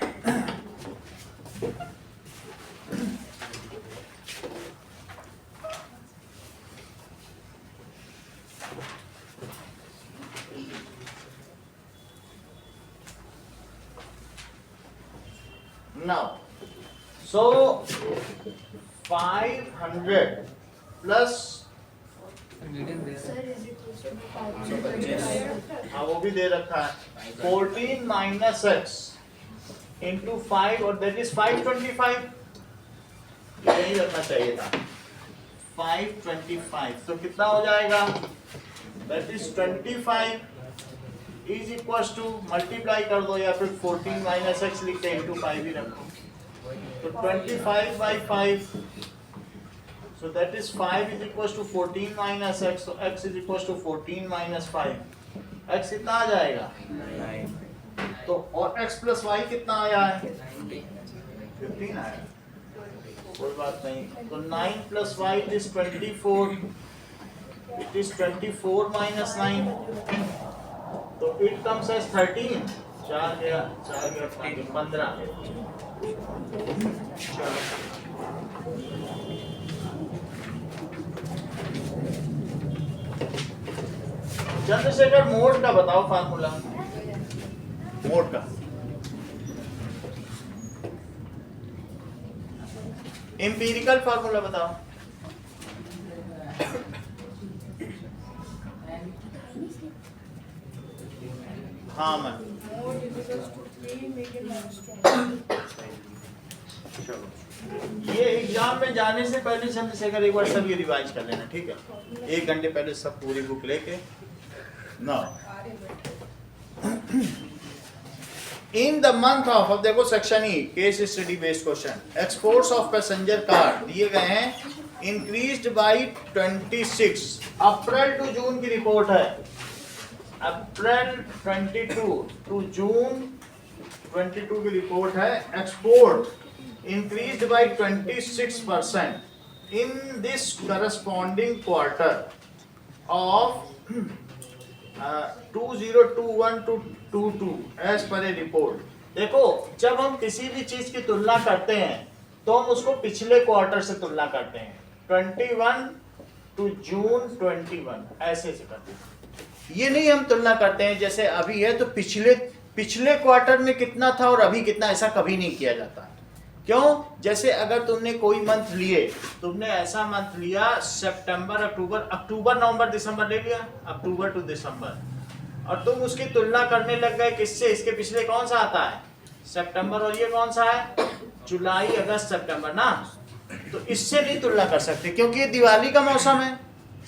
now so 500 plus हाँ वो भी दे रखा है 14 minus x into 5 और that is 525। यही रखना चाहिए था 525। तो कितना हो जाएगा? that is 25 is equals to multiply कर दो या फिर 14 minus x लिखते हैं into 5 ही रखो। तो 25 by 5 so that is 5 is equals to 14 minus x so x is equals to 14 minus 5 x कितना आ जाएगा? तो और x plus y कितना आया है? 15 आया। कोई बात नहीं। तो 9 plus y is 24 it is 24 minus 9 तो it comes as 13। 4 गया 15। चंद्रशेखर मोड का बताओ फार्मूला। मोड का एम्पिरिकल फार्मूला बताओ। हाँ मैं ये एग्जाम में जाने से पहले चंद्रशेखर एक बार सब ये रिवाइज कर लेना, ठीक है? 1 घंटे पहले सब पूरी बुक लेके ना। इन द मंथ ऑफ, अब देखो section E case study based question, exports of passenger car दिए गए हैं increased by 26। April to June की रिपोर्ट है। अप्रैल 22 टू जून 22 की रिपोर्ट है। Export increased by 26% in this corresponding quarter of 2021 to 22 as per a report. देखो जब हम किसी भी चीज की तुलना करते हैं तो हम उसको पिछले क्वार्टर से तुलना करते हैं। 21 टू जून 21 ऐसे से करते हैं। ये नहीं हम तुलना करते हैं जैसे अभी है तो पिछले क्वार्टर में कितना था और अभी कितना, ऐसा कभी नहीं किया जाता। क्यों? जैसे अगर तुमने कोई मंथ लिए, तुमने ऐसा मंथ लिया सितंबर अक्टूबर नवंबर दिसंबर ले लिया, अक्टूबर टू दिसंबर, और तुम उसकी तुलना करने लग गए किससे? इसके पिछले कौन सा आता है? सितंबर, और ये कौन सा है? जुलाई अगस्त सितंबर ना। तो इससे नहीं तुलना कर सकते क्योंकि ये दिवाली का मौसम है,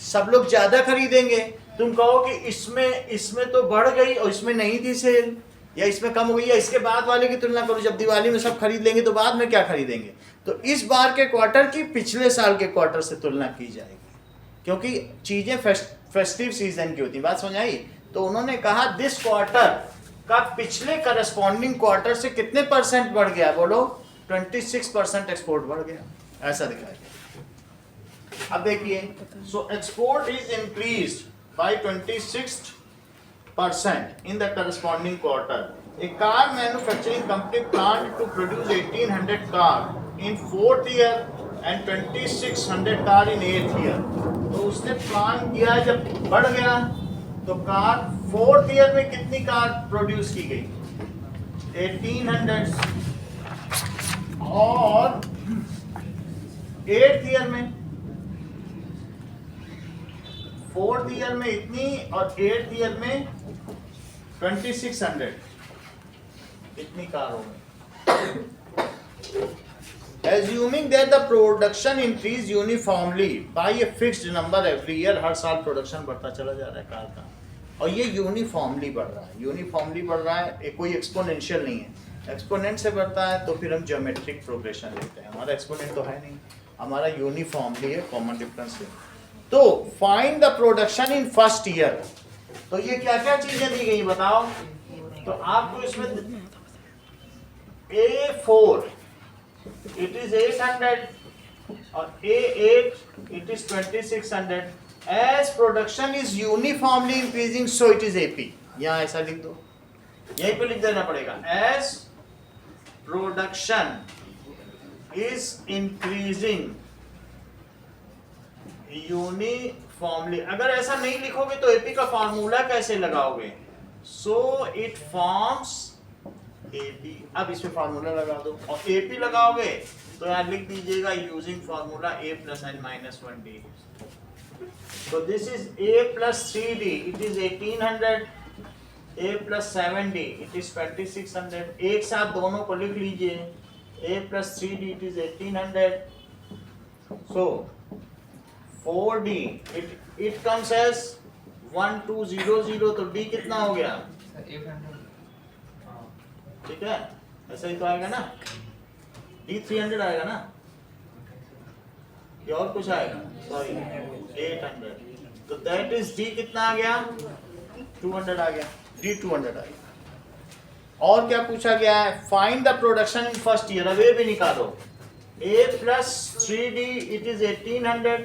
सब लोग ज्यादा खरीदेंगे। तुम कहो कि इसमें तो बढ़ गई और इसमें नहीं थी सेल, या इसमें कम हो गई, या इसके बाद वाले की तुलना करो। जब दिवाली में सब खरीद लेंगे तो बाद में क्या खरीदेंगे? तो इस बार के क्वार्टर की पिछले साल के क्वार्टर से तुलना की जाएगी क्योंकि चीजें फेस्टिव सीजन की होती हैं। बात समझ आई? तो उन्होंने कहा दिस क्वार्टर का पिछले करस्पॉन्डिंग क्वार्टर से कितने परसेंट बढ़ गया? बोलो 26% एक्सपोर्ट बढ़ गया, ऐसा दिखाया गया। अब देखिए, so export is increased by 26% in the corresponding quarter. A car manufacturing company planned to produce 1800 cars in 4th year and 2600 car in 8th year. तो उसने प्लान किया, जब बढ़ गया तो कार 4th ईयर में कितनी कार प्रोड्यूस की गई? 1800। और 8th ईयर में, 4th ईयर में इतनी और 8th ईयर में 2600, इतनी कार हो गई। Assuming that the production increase uniformly by a fixed number every year, हर साल प्रोडक्शन बढ़ता चला जा रहा है कार का, और ये यूनिफॉर्मली बढ़ रहा है, यूनिफॉर्मली बढ़ रहा है, ये कोई एक्सपोनेंशियल नहीं है। एक्सपोनेंट से बढ़ता है तो फिर हम ज्योमेट्रिक प्रोग्रेशन लेते हैं, हमारा एक्सपोनेंट तो है नहीं, हमारा यूनिफॉर्मली है, कॉमन डिफरेंस है। तो find the production in first year. तो ये क्या क्या चीजें दी गई बताओ? तो आपको इसमें A4 it is 800 और A8 it is 2600। as production is uniformly increasing so it is AP। यहाँ ऐसा लिख दो, यहीं पे लिख देना पड़ेगा, as production is increasing uniformly। अगर ऐसा नहीं लिखोगे तो AP का फार्मूला कैसे लगाओगे? so it forms AP। अब इसमें फार्मूला लगा दो, और AP लगाओगे तो यहाँ लिख दीजिएगा using formula A + n - 1D। so this is A + 3D it is 1800, A + 7D it is 2600। एक साथ दोनों को लिख लीजिए, A + 3D it is 1800। so 4D it comes as 1200। तो D कितना हो गया? 800। ठीक है, ऐसा ही तो आएगा ना, D 300 आएगा ना, या और कुछ आएगा? सॉरी 800। तो दैट इज D कितना आ गया? 200 आ गया, D 200 आ गया। और क्या पूछा गया है? Find the production in first year. अब ये भी निकालो, A + 3D it is 1800।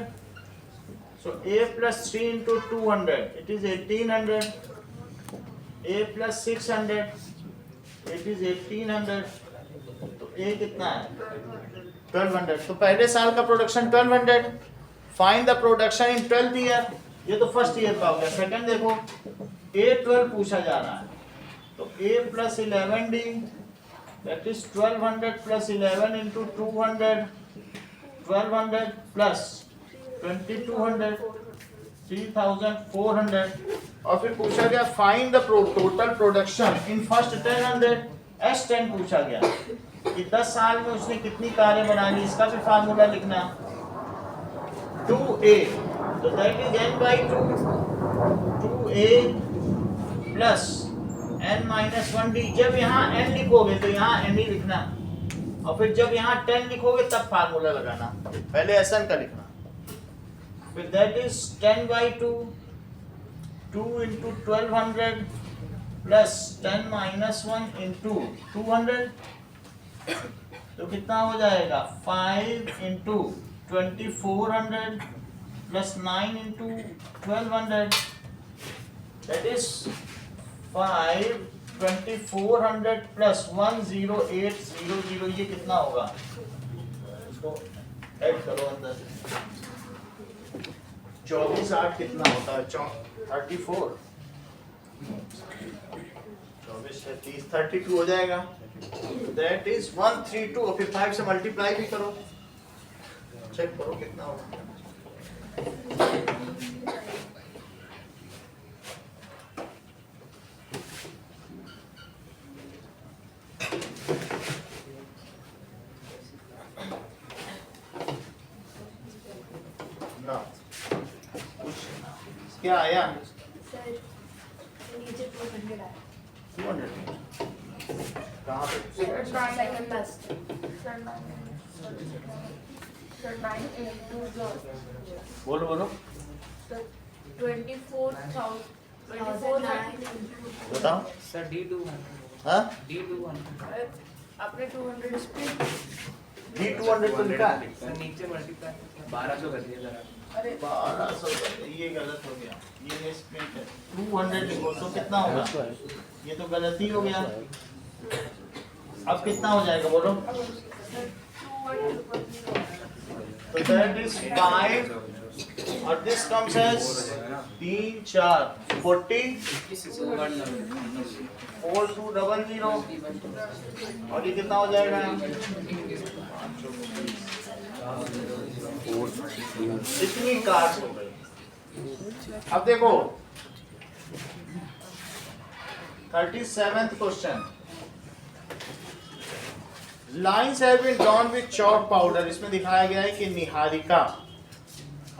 so A + 3 into 200 it is 1800। A + 600 it is 1800। तो A कितना है? 1200। तो पहले साल का production 1200। Find the production in 12th year. ये तो फर्स्ट ईयर का हो गया। सेकंड देखो, A12 पूछा जा रहा है, तो A + 11D that is 1200 + 11 into 200 1200 plus 2200 3400। और फिर पूछा गया find the total production in first 1000। S10 पूछा गया कि 10 साल में उसने कितनी कारें बना ली, इसका भी फार्मूला लिखना 2A। तो that is n/2 2A plus n - 1D। जब यहाँ n लिखोगे तो यहाँ n ही लिखना, और फिर जब यहाँ 10 लिखोगे तब फार्मूला लगाना, पहले SN का लिखना। फिर that is 10/2 2 into 1200 plus 10 - 1 into 200। तो कितना हो जाएगा? 5 into 2400 plus 9 into 1200 that is 5 2400 plus 10800। ये कितना होगा? इसको ऐड करो अंदर। 24 8 कितना होता है? 34 24 से 30 32 हो जाएगा। That is 132। और फिर 5 से मल्टीप्लाई भी करो, चेक करो कितना होगा। ना क्या आया? सर नीचे 200 आया। 200 कहाँ पे? Second last. बोलो बोलो 24,000 बताओ। सर D2 हाँ D2 आपने 200 स्प्लिट D200 तो लिखा है। सर नीचे मल्टीप्लाई 1200 कर दिया जरा। अरे 1200 ये गलत हो गया, ये मिसप्रिंट है। 200 लिखो तो कितना होगा? ये तो गलती हो गया। अब कितना हो जाएगा बोलो? 200 तो दैट इज 5 और दिस कम्स एज 3 4 40 4200 और ये कितना हो जाएगा? इतनी कार्ड हो गई। अब देखो 37th question, lines have been drawn with chalk powder. इसमें दिखाया गया है कि निहारिका,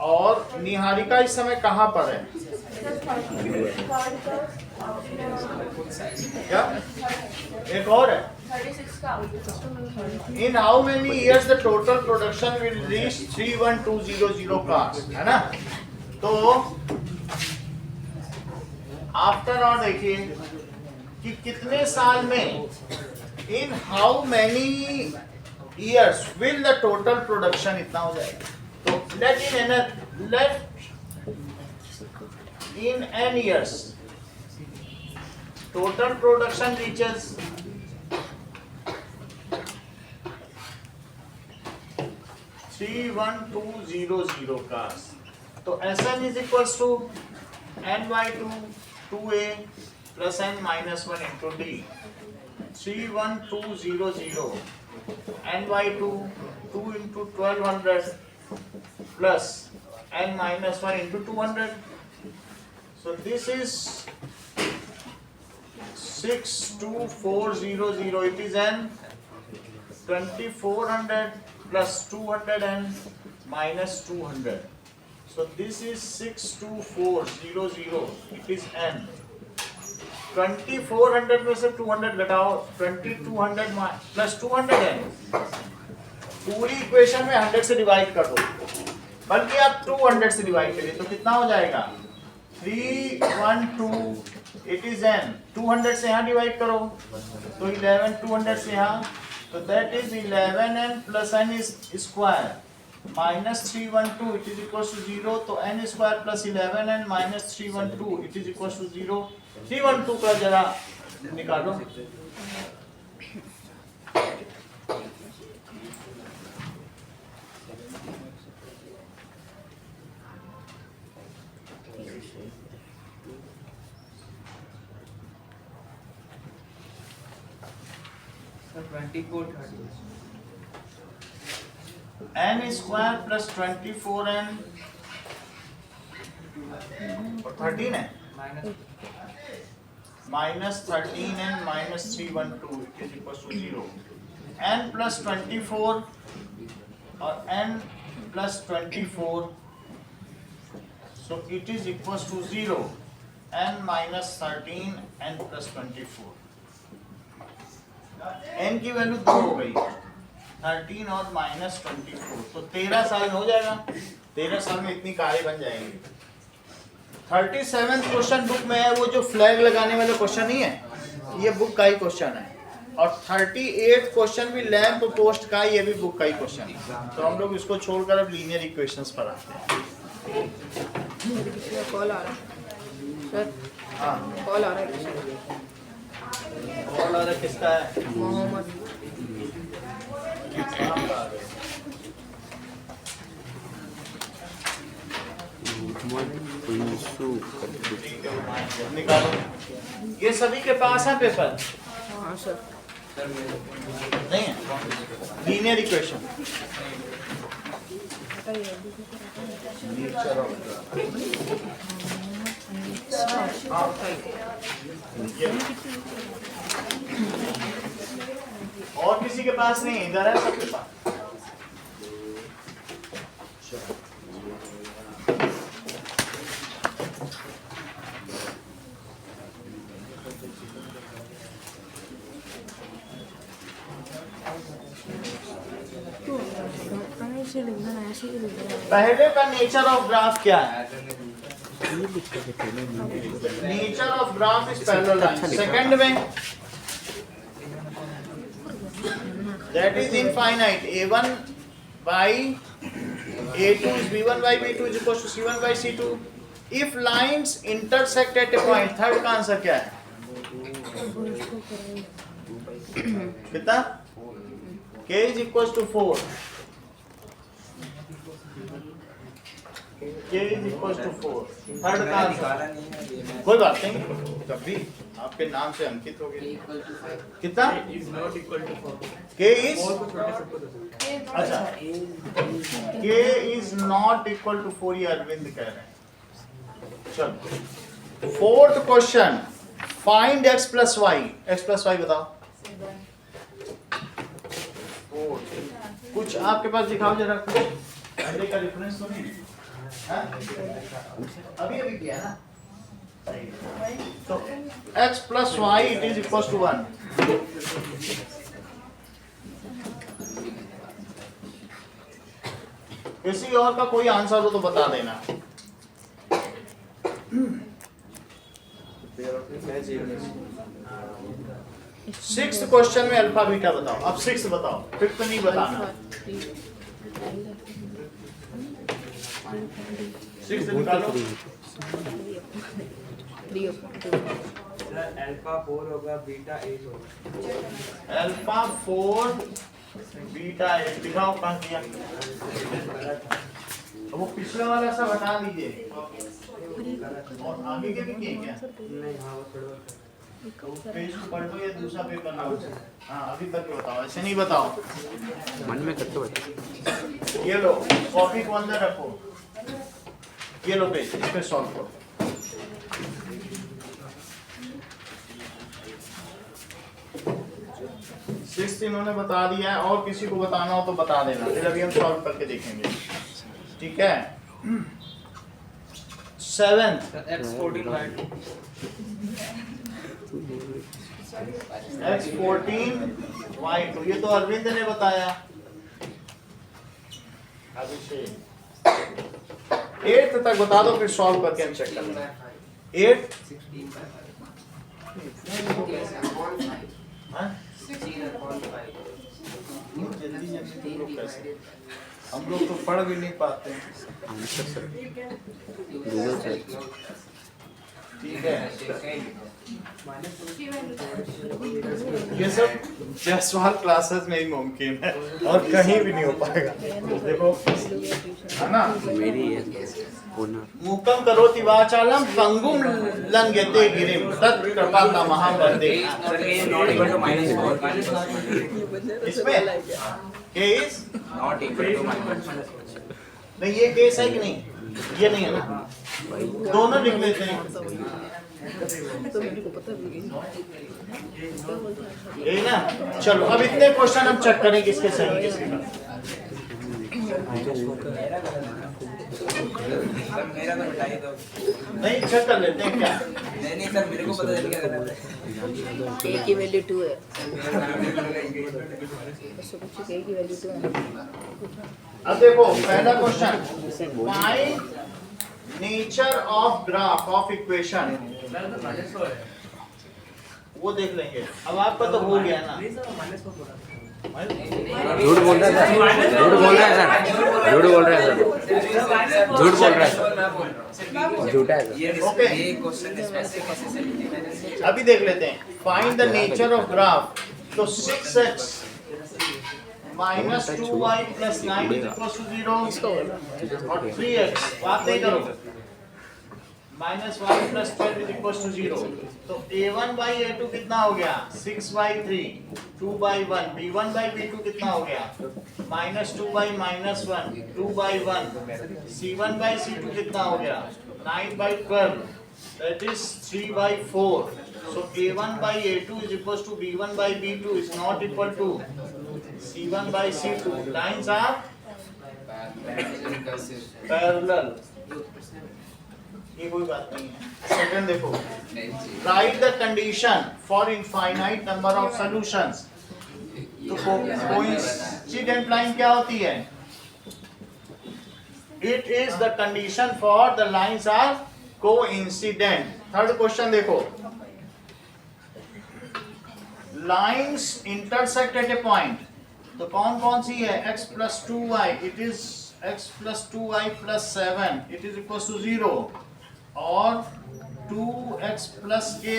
और निहारिका इस समय कहाँ पर है? क्या एक और है? 36 का इन how many years the total production will reach 31200 cars, है ना? तो आफ्टर ऑल देखिए कि कितने साल में, in how many years will the total production इतना हो जाएगा। तो let in n years total production reaches 31200 cars. तो Sn is equals to n by 2a plus n minus 1 into d. 31200 n by 2 into 1200 plus n minus 1 into 200. So this is 62400. It is n 2400 plus 200 and minus 200. So this is 62400. It is n. 2400 में से 200 घटाओ, 2200 plus 200 n. पूरी equation में 100 से divide कर दो, बल्कि आप 200 से डिवाइड करिए तो कितना हो जाएगा? 312. It is n. 200 से यहाँ डिवाइड करो तो 11, 200 से यहाँ, तो that is 11n plus n is square minus 312. It is equals to 0. तो n square plus 11n minus 312. It is equals to 0. 312 का जरा निकालो। n square plus 24n और 13 है minus 13n minus 312. It is equals to 0. n plus 24 और n plus 24, so it is equals to 0. n minus 13 n plus 24. n की value 2 हो गई, 13 और माइनस 24, तो 13 साल में हो जाएगा। 13 साल में इतनी कारें बन जाएंगी। 37th क्वेश्चन बुक में है, वो जो फ्लैग लगाने वाला क्वेश्चन नहीं है, ये बुक का ही क्वेश्चन है। और 38th क्वेश्चन भी लैंप पोस्ट का, ये भी बुक का ही क्वेश्चन है। तो हम लोग इसको छोड़कर अब लीनियर इक्वेशंस पर आते हैं। कॉल आ रहा है सर, हाँ कॉल आ रहा है। कॉल आ रहा है, किसका है? मोहम्मद। निकालो। ये सभी के पास है पेपर? हाँ सर। नहीं है? Linear equation. और किसी के पास नहीं, इधर है सबके पास। ऐसे लिखना है, ऐसे ही लिखना है। पहले का नेचर ऑफ ग्राफ क्या है? Nature of graph is parallel line. Second में that is infinite. a1 by a2 is b1 by b2 is equals to c1 by c2. If lines intersect at a point, third का answer क्या है? कितना? k is equals to 4. k is equals to 4। Third का निकाला answer नहीं है ये मैं कोई बात नहीं, तब भी आपके नाम से अंकित हो गया। कितना k is अच्छा k is not equal to 4 ये अरविंद कह रहे हैं। चलो fourth question, find x plus y। x plus y बताओ। कुछ आपके पास दिखाओ जरा, कुछ पहले का रेफरेंस तो नहीं है? अभी अभी किया ना, तो x plus y it is equals to 1। किसी और का कोई आंसर हो तो बता देना। सिक्स्थ क्वेश्चन में अल्फा बीटा बताओ। अब सिक्स्थ बताओ, फिफ्थ नहीं बताना। सिक्स्थ निकालो। अल्फा 4 होगा, बीटा 8 होगा। अल्फा 4 बीटा 8 दिखाओ कहाँ किया। वो पिछला वाला सब हटा दीजिए और आगे के भी किए क्या? नहीं, हाँ वो थोड़ा पेज को पढ़ लो या दूसरा पेपर लो। हाँ अभी तक बताओ, ऐसे नहीं बताओ। मन में करते हुए ये लो कॉपी को अंदर रखो, ये लो पेज, इस पे सॉल्व करो। सिक्स इन्होंने बता दिया है, और किसी को बताना हो तो बता देना, फिर अभी हम सॉल्व करके देखेंगे। ठीक है, सेवेंथ x14 x14 y2, ये तो अरविंद ने बताया। अभिषेक 8 तक बता दो, फिर सॉल्व करके हम चेक कर लेंगे। 8 हाँ? जल्दी जल्दी तुम लोग कैसे, हम लोग तो पढ़ भी नहीं पाते हैं। Answer sir Google search. ठीक है, ये सब जसवाल क्लासेस में ही मुमकिन है और कहीं भी नहीं हो पाएगा। देखो है ना, मेरी है ओनर। मूकम करोति वाचालम पंगुम लंघयते गिरिम तत् कृपा तमहं वन्दे। इसमें केस नॉट इक्वल टू नहीं, ये केस है कि नहीं? ये नहीं है ना, दोनों लिख लेते हैं। यही ना, चलो अब इतने क्वेश्चन हम चेक करें किसके सही किसके गलत। सर मेरा तो बताइए तो। नहीं चेक कर लेते हैं क्या। नहीं सर मेरे को पता चल गया गलत है। ए की वैल्यू 2 है, उससे पूछो ए की वैल्यू 2 है। अब देखो पहला question, find nature of graph of equation, वो देख लेंगे। अब आपका तो हो गया ना, झूठ बोल रहा है सर, झूठ बोल रहा है सर, झूठ बोल रहा है सर, झूठ बोल रहा है सर, झूठा है सर। ओके ये क्वेश्चन स्पेसिफिक अभी देख लेते हैं। Find the nature of graph, तो 6x minus 2y plus 9 is equal to 0 और 3x बात नहीं करो minus 1 plus 12 is equal to 0। तो a1 बाई a2 कितना हो गया 6 by 3, 2 by 1, b1 by b2 कितना हो गया minus 2 by minus 1, 2 by 1, c1 by c2 कितना हो गया 9 by 12, that is 3 by 4. So a1 by a2 is equals to b1 by b2 is not equal to c1 by c2. Lines are parallel. ये कोई बात नहीं है। Second देखो, write the condition for infinite number of solutions. तो coincident line क्या होती है? It is the condition for the lines are coincident. Third question देखो, lines intersect at a point. तो कौन कौन सी है? x plus 2y, it is x plus 2y plus 7, it is equals to 0, और 2x plus ky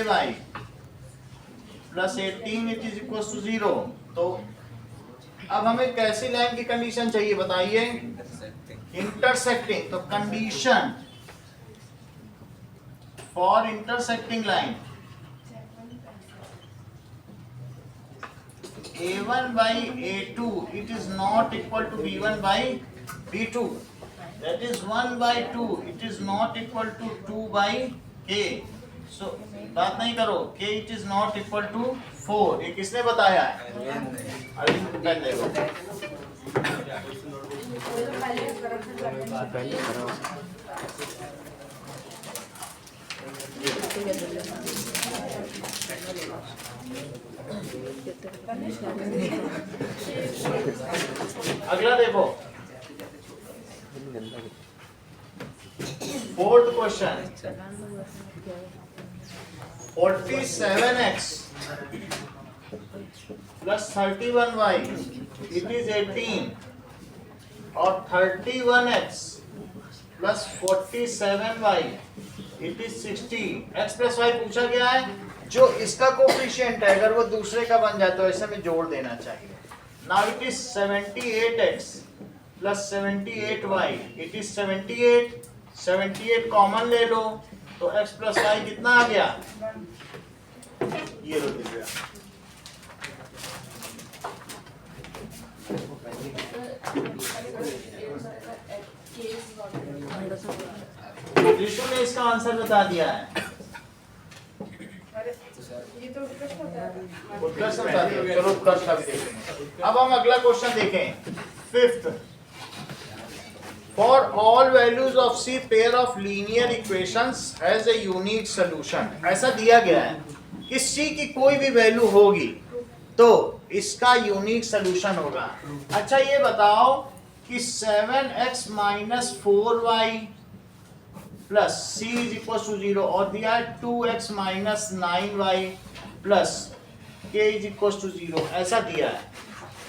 plus 18 it is equals to 0. तो अब हमें कैसी लाइन की कंडीशन चाहिए बताइए? इंटरसेक्टिंग, तो condition for intersecting line A1 by A2 it is not equal to B1 by B2, that is 1 by 2 it is not equal to 2 by K, so बात नहीं करो, K it is not equal to 4, ये किसने बताया है? Arvind pen देखो, अगला देखो, fourth question, 47x plus 31y it is 18 और 31x plus 47y it is 60, x plus y पूछा गया है, जो इसका कोफिशिएंट है अगर वो दूसरे का बन जाए तो ऐसे में जोड़ देना चाहिए। Now it is 78x plus 78y it is 78, 78 common ले लो तो x प्लस y कितना आ गया, ये लो दिया। ऋषु ने इसका आंसर बता दिया है, उत्कर्ष बता दिया, चलो उत्कर्ष का भी देखेंगे। अब हम अगला क्वेश्चन देखें, fifth, for all values of c pair of linear equations has a unique solution, ऐसा दिया गया है कि सी की कोई भी वैल्यू होगी तो इसका यूनिक सॉल्यूशन होगा। अच्छा ये बताओ कि 7x minus 4y plus c is equal to 0 और दिया है 2x minus 9y plus k is equal to 0, ऐसा दिया है,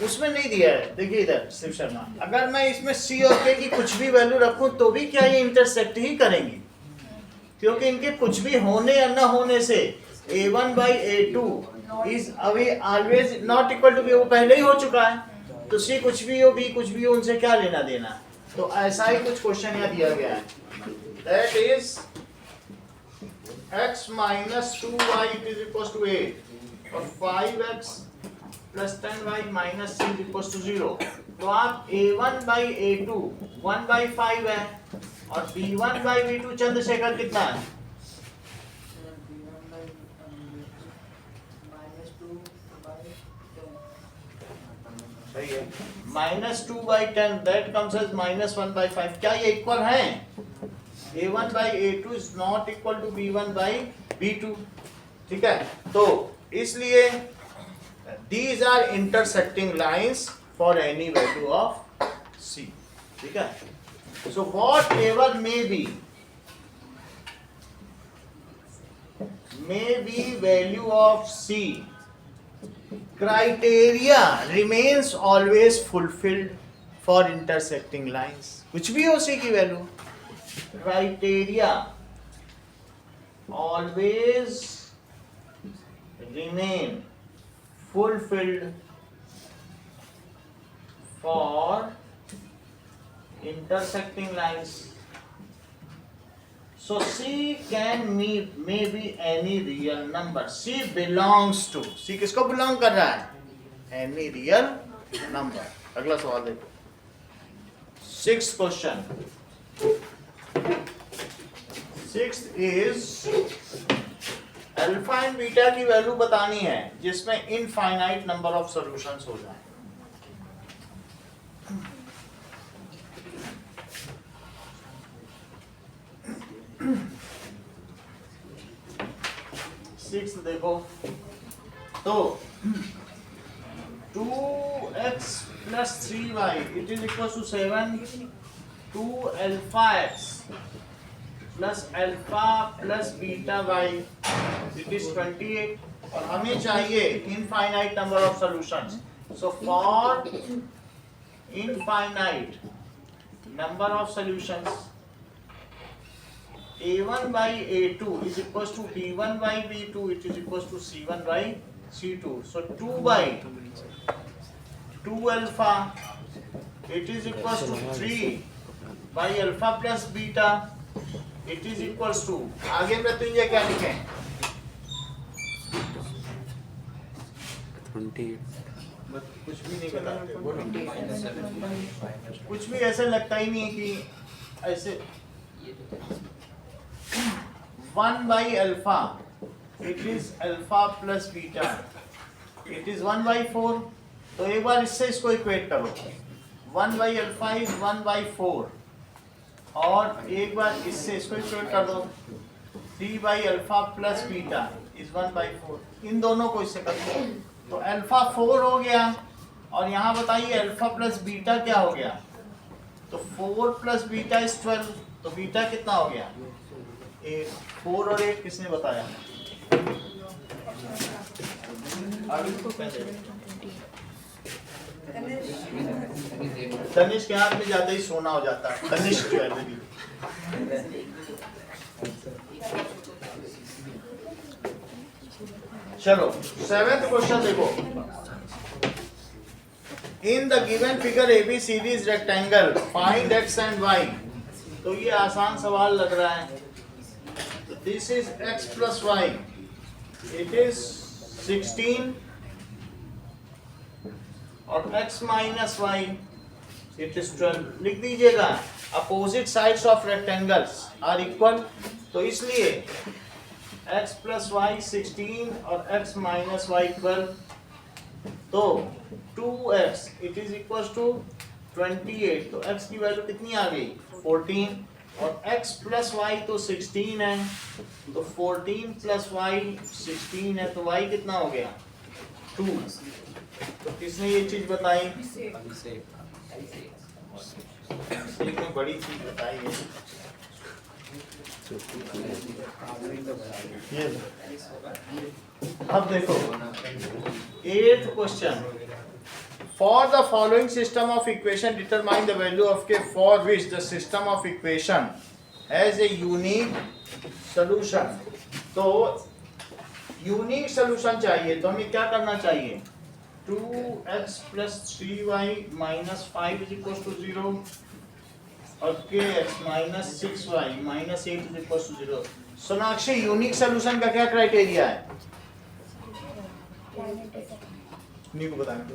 उसमें नहीं दिया है। देखिए इधर शिव शर्मा, अगर मैं इसमें c और k की कुछ भी वैल्यू रखूं तो भी क्या ये इंटरसेक्ट ही करेंगी, क्योंकि इनके कुछ भी होने या न होने से a1 by a2 is always not equal to b, वो पहले ही हो चुका है, तो c कुछ भी हो b कुछ भी हो, उनसे क्या लेना देना। तो ऐसा ही कुछ क्वेश्चन यहाँ दिया गया है, that is x minus 2y it is equals to 8 और 5x plus 10y minus c is equals to 0, तो आप a1 by a2 1 by 5 है और b1 by b2 चंद्रशेखर कितना है, सही है, -2 by 10 that comes as -1 by 5, क्या ये इक्वल हैं? a1 by a2 is not equal to b1 by b2, ठीक है, तो इसलिए these are intersecting lines for any value of c, ठीक है। so whatever may be value of c, criteria remains always fulfilled for intersecting lines, कुछ भी हो c की value, criteria always remain fulfilled for intersecting lines. So C can may be any real number. C belongs to, C किसको belong कर रहा है? Any real number. अगला सवाल देखो, 6th question. 6th is alpha and beta की value बतानी है जिसमें इनफाइनाइट नंबर ऑफ सॉल्यूशंस हो जाए। सिक्स देखो, तो 2x plus 3y it is equal to 7, 2 alpha x plus alpha plus beta y it is 28 और हमें चाहिए infinite number of solutions. So for infinite number of solutions, a1 by a2 is equals to b1 by b2, it is equals to c1 by c2. So 2 by 2 alpha it is equals to 3 by alpha plus beta it is equals to, आगे मृत्युंजय क्या लिखें? 28 कुछ भी नहीं बताते, बोलो कुछ भी ऐसा लगता ही नहीं है कि ऐसे 1 by alpha it is alpha plus beta it is 1 by 4। तो एक बार इससे इसको इक्वेट करो, 1 बाई अल्फा इज 1 बाई 4 और एक बार इससे इसको इक्वेट कर दो, 3 by alpha plus beta is 1 by 4। इन दोनों को इससे कर दो तो अल्फा 4 हो गया और यहाँ बताइए अल्फा प्लस बीटा क्या हो गया? तो 4 प्लस बीटा इज 12, तो बीटा कितना हो गया? 8। 4 और 8 किसने बताया? तनिष्क के हाथ में ज्यादा ही सोना हो जाता है, तनिष्क ज्वेलरी। चलो 7th क्वेश्चन देखो, in the given figure ABCD is rectangle find x and y। तो ये आसान सवाल लग रहा है। This is x plus y, it is 16 और x minus y it is 12। लिख दीजिएगा opposite sides of rectangles are equal, तो इसलिए x प्लस वाई 16 और x माइनस वाई 12, तो 2x it is equal to 28। तो x की वैल्यू कितनी आ गई? 14 और x प्लस वाई तो 16 है, तो 14 प्लस वाई 16 है, तो y कितना हो गया? 2। तो किसने ये चीज बताई? में बड़ी चीज बताई है ये। अब देखो 8th question, for the following system of equation determine the value of K for which the system of equation has a unique solution. तो यूनिक सॉल्यूशन चाहिए तो हमें क्या करना चाहिए? 2x plus 3y minus 5 is equals to 0 और kx minus 6y minus 8 is equals to 0। Sonakshi unique solution का क्या क्राइटेरिया है? नहीं को बताने दो,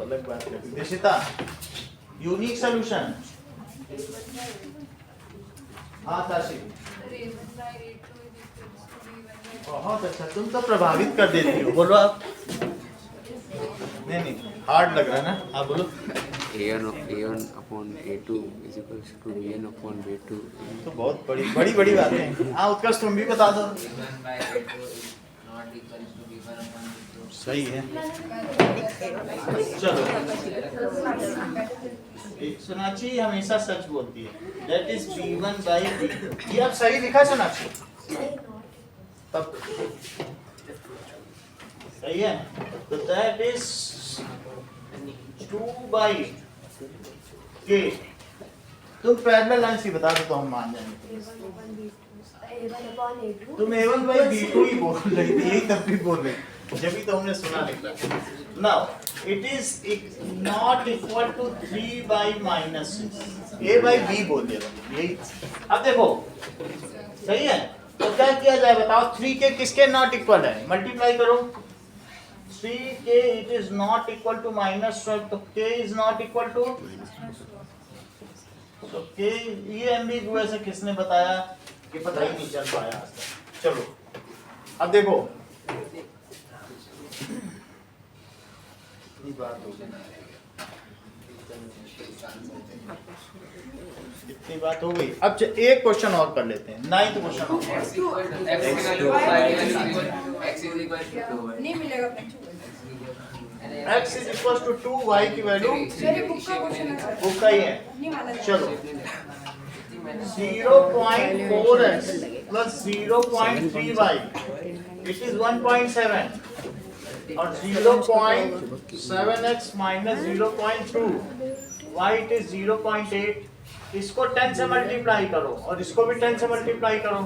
अलग बात है। दिशिता यूनिक सॉल्यूशन, हाँ ताशी बहुत अच्छा, तुम तो प्रभावित कर देती हो। बोलो आप। नहीं हार्ड लग रहा है ना, आप बोलो। a1 upon a2 is equals to bn upon b2। तो बहुत बड़ी बातें हैं। हाँ उत्कर्ष तुम भी बता दो। सही है, चलो। सोनाक्षी हमेशा सच बोलती है, that is b1 by b2। ये आप सही लिखा सोनाक्षी? तब सही है, तो दैट इज 2 by k। तुम पैरेलल लाइन से बता दो तो हम मान जाएंगे। तुम a1 by b2 ही बोल रही थी, यही तब भी बोल रही, जब भी तो हमने सुना लिखा। Now it is not equal to 3 by minus 6, a by b बोल दिया यही। अब देखो सही है, तो क्या किया जाए बताओ? 3k किसके नॉट इक्वल है? मल्टीप्लाई करो 3k it is not equal to -12, तो k is not equal to, तो k ये एम्बिगुअस है, किसने बताया? कि पता ही नहीं चल पाया आज तक। चलो अब देखो इतनी बात हो गई, इतनी बात हो गई। अब एक क्वेश्चन और कर लेते हैं, 9th क्वेश्चन। नहीं मिलेगा। x is equal to 2, y की वैल्यू बुक का ही है। चलो 0.4x plus 0.3y it is 1.7 और 0.7x minus 0.2 y it is 0.8। इसको 10 से मल्टीप्लाई करो और इसको भी 10 से मल्टीप्लाई करो,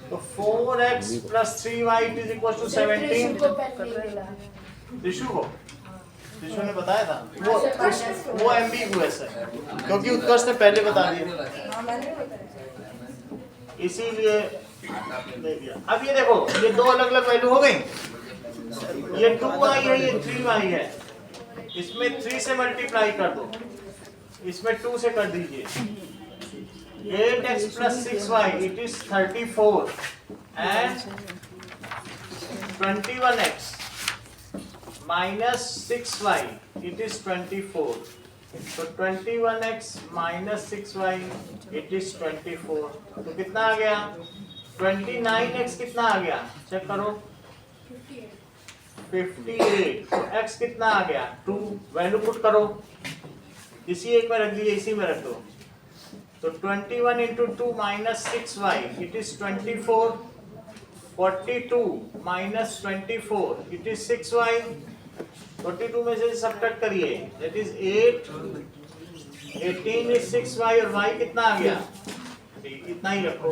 तो 4x plus 3y it is equal to 17। Rishu को विश्व ने बताया था वो एम्बिगुअस है क्योंकि उत्कर्ष ने पहले बता दिया, इसीलिए दे दिया। अब ये देखो, ये दो अलग अलग वैल्यू हो गई, ये 2y है, ये 3y है, इसमें 3 से मल्टीप्लाई कर दो, इसमें 2 से कर दीजिए। 8x plus 6y, it is 34 and 21x minus 6y, it is 24. So 21x minus 6y, it is 24. तो कितना आ गया? 29x कितना आ गया? चेक करो। 58। तो x कितना आ गया? 2। वैल्यू पुट करो, इसी एक में रख दीजिए, इसी में रख दो। तो 21 into 2 minus 6y, it is 24. 42 minus 24, it is 6y. 42 में से सब्ट्रैक्ट करिए, that is 8. 18 is 6y और y कितना आ गया? इतना ही रखो।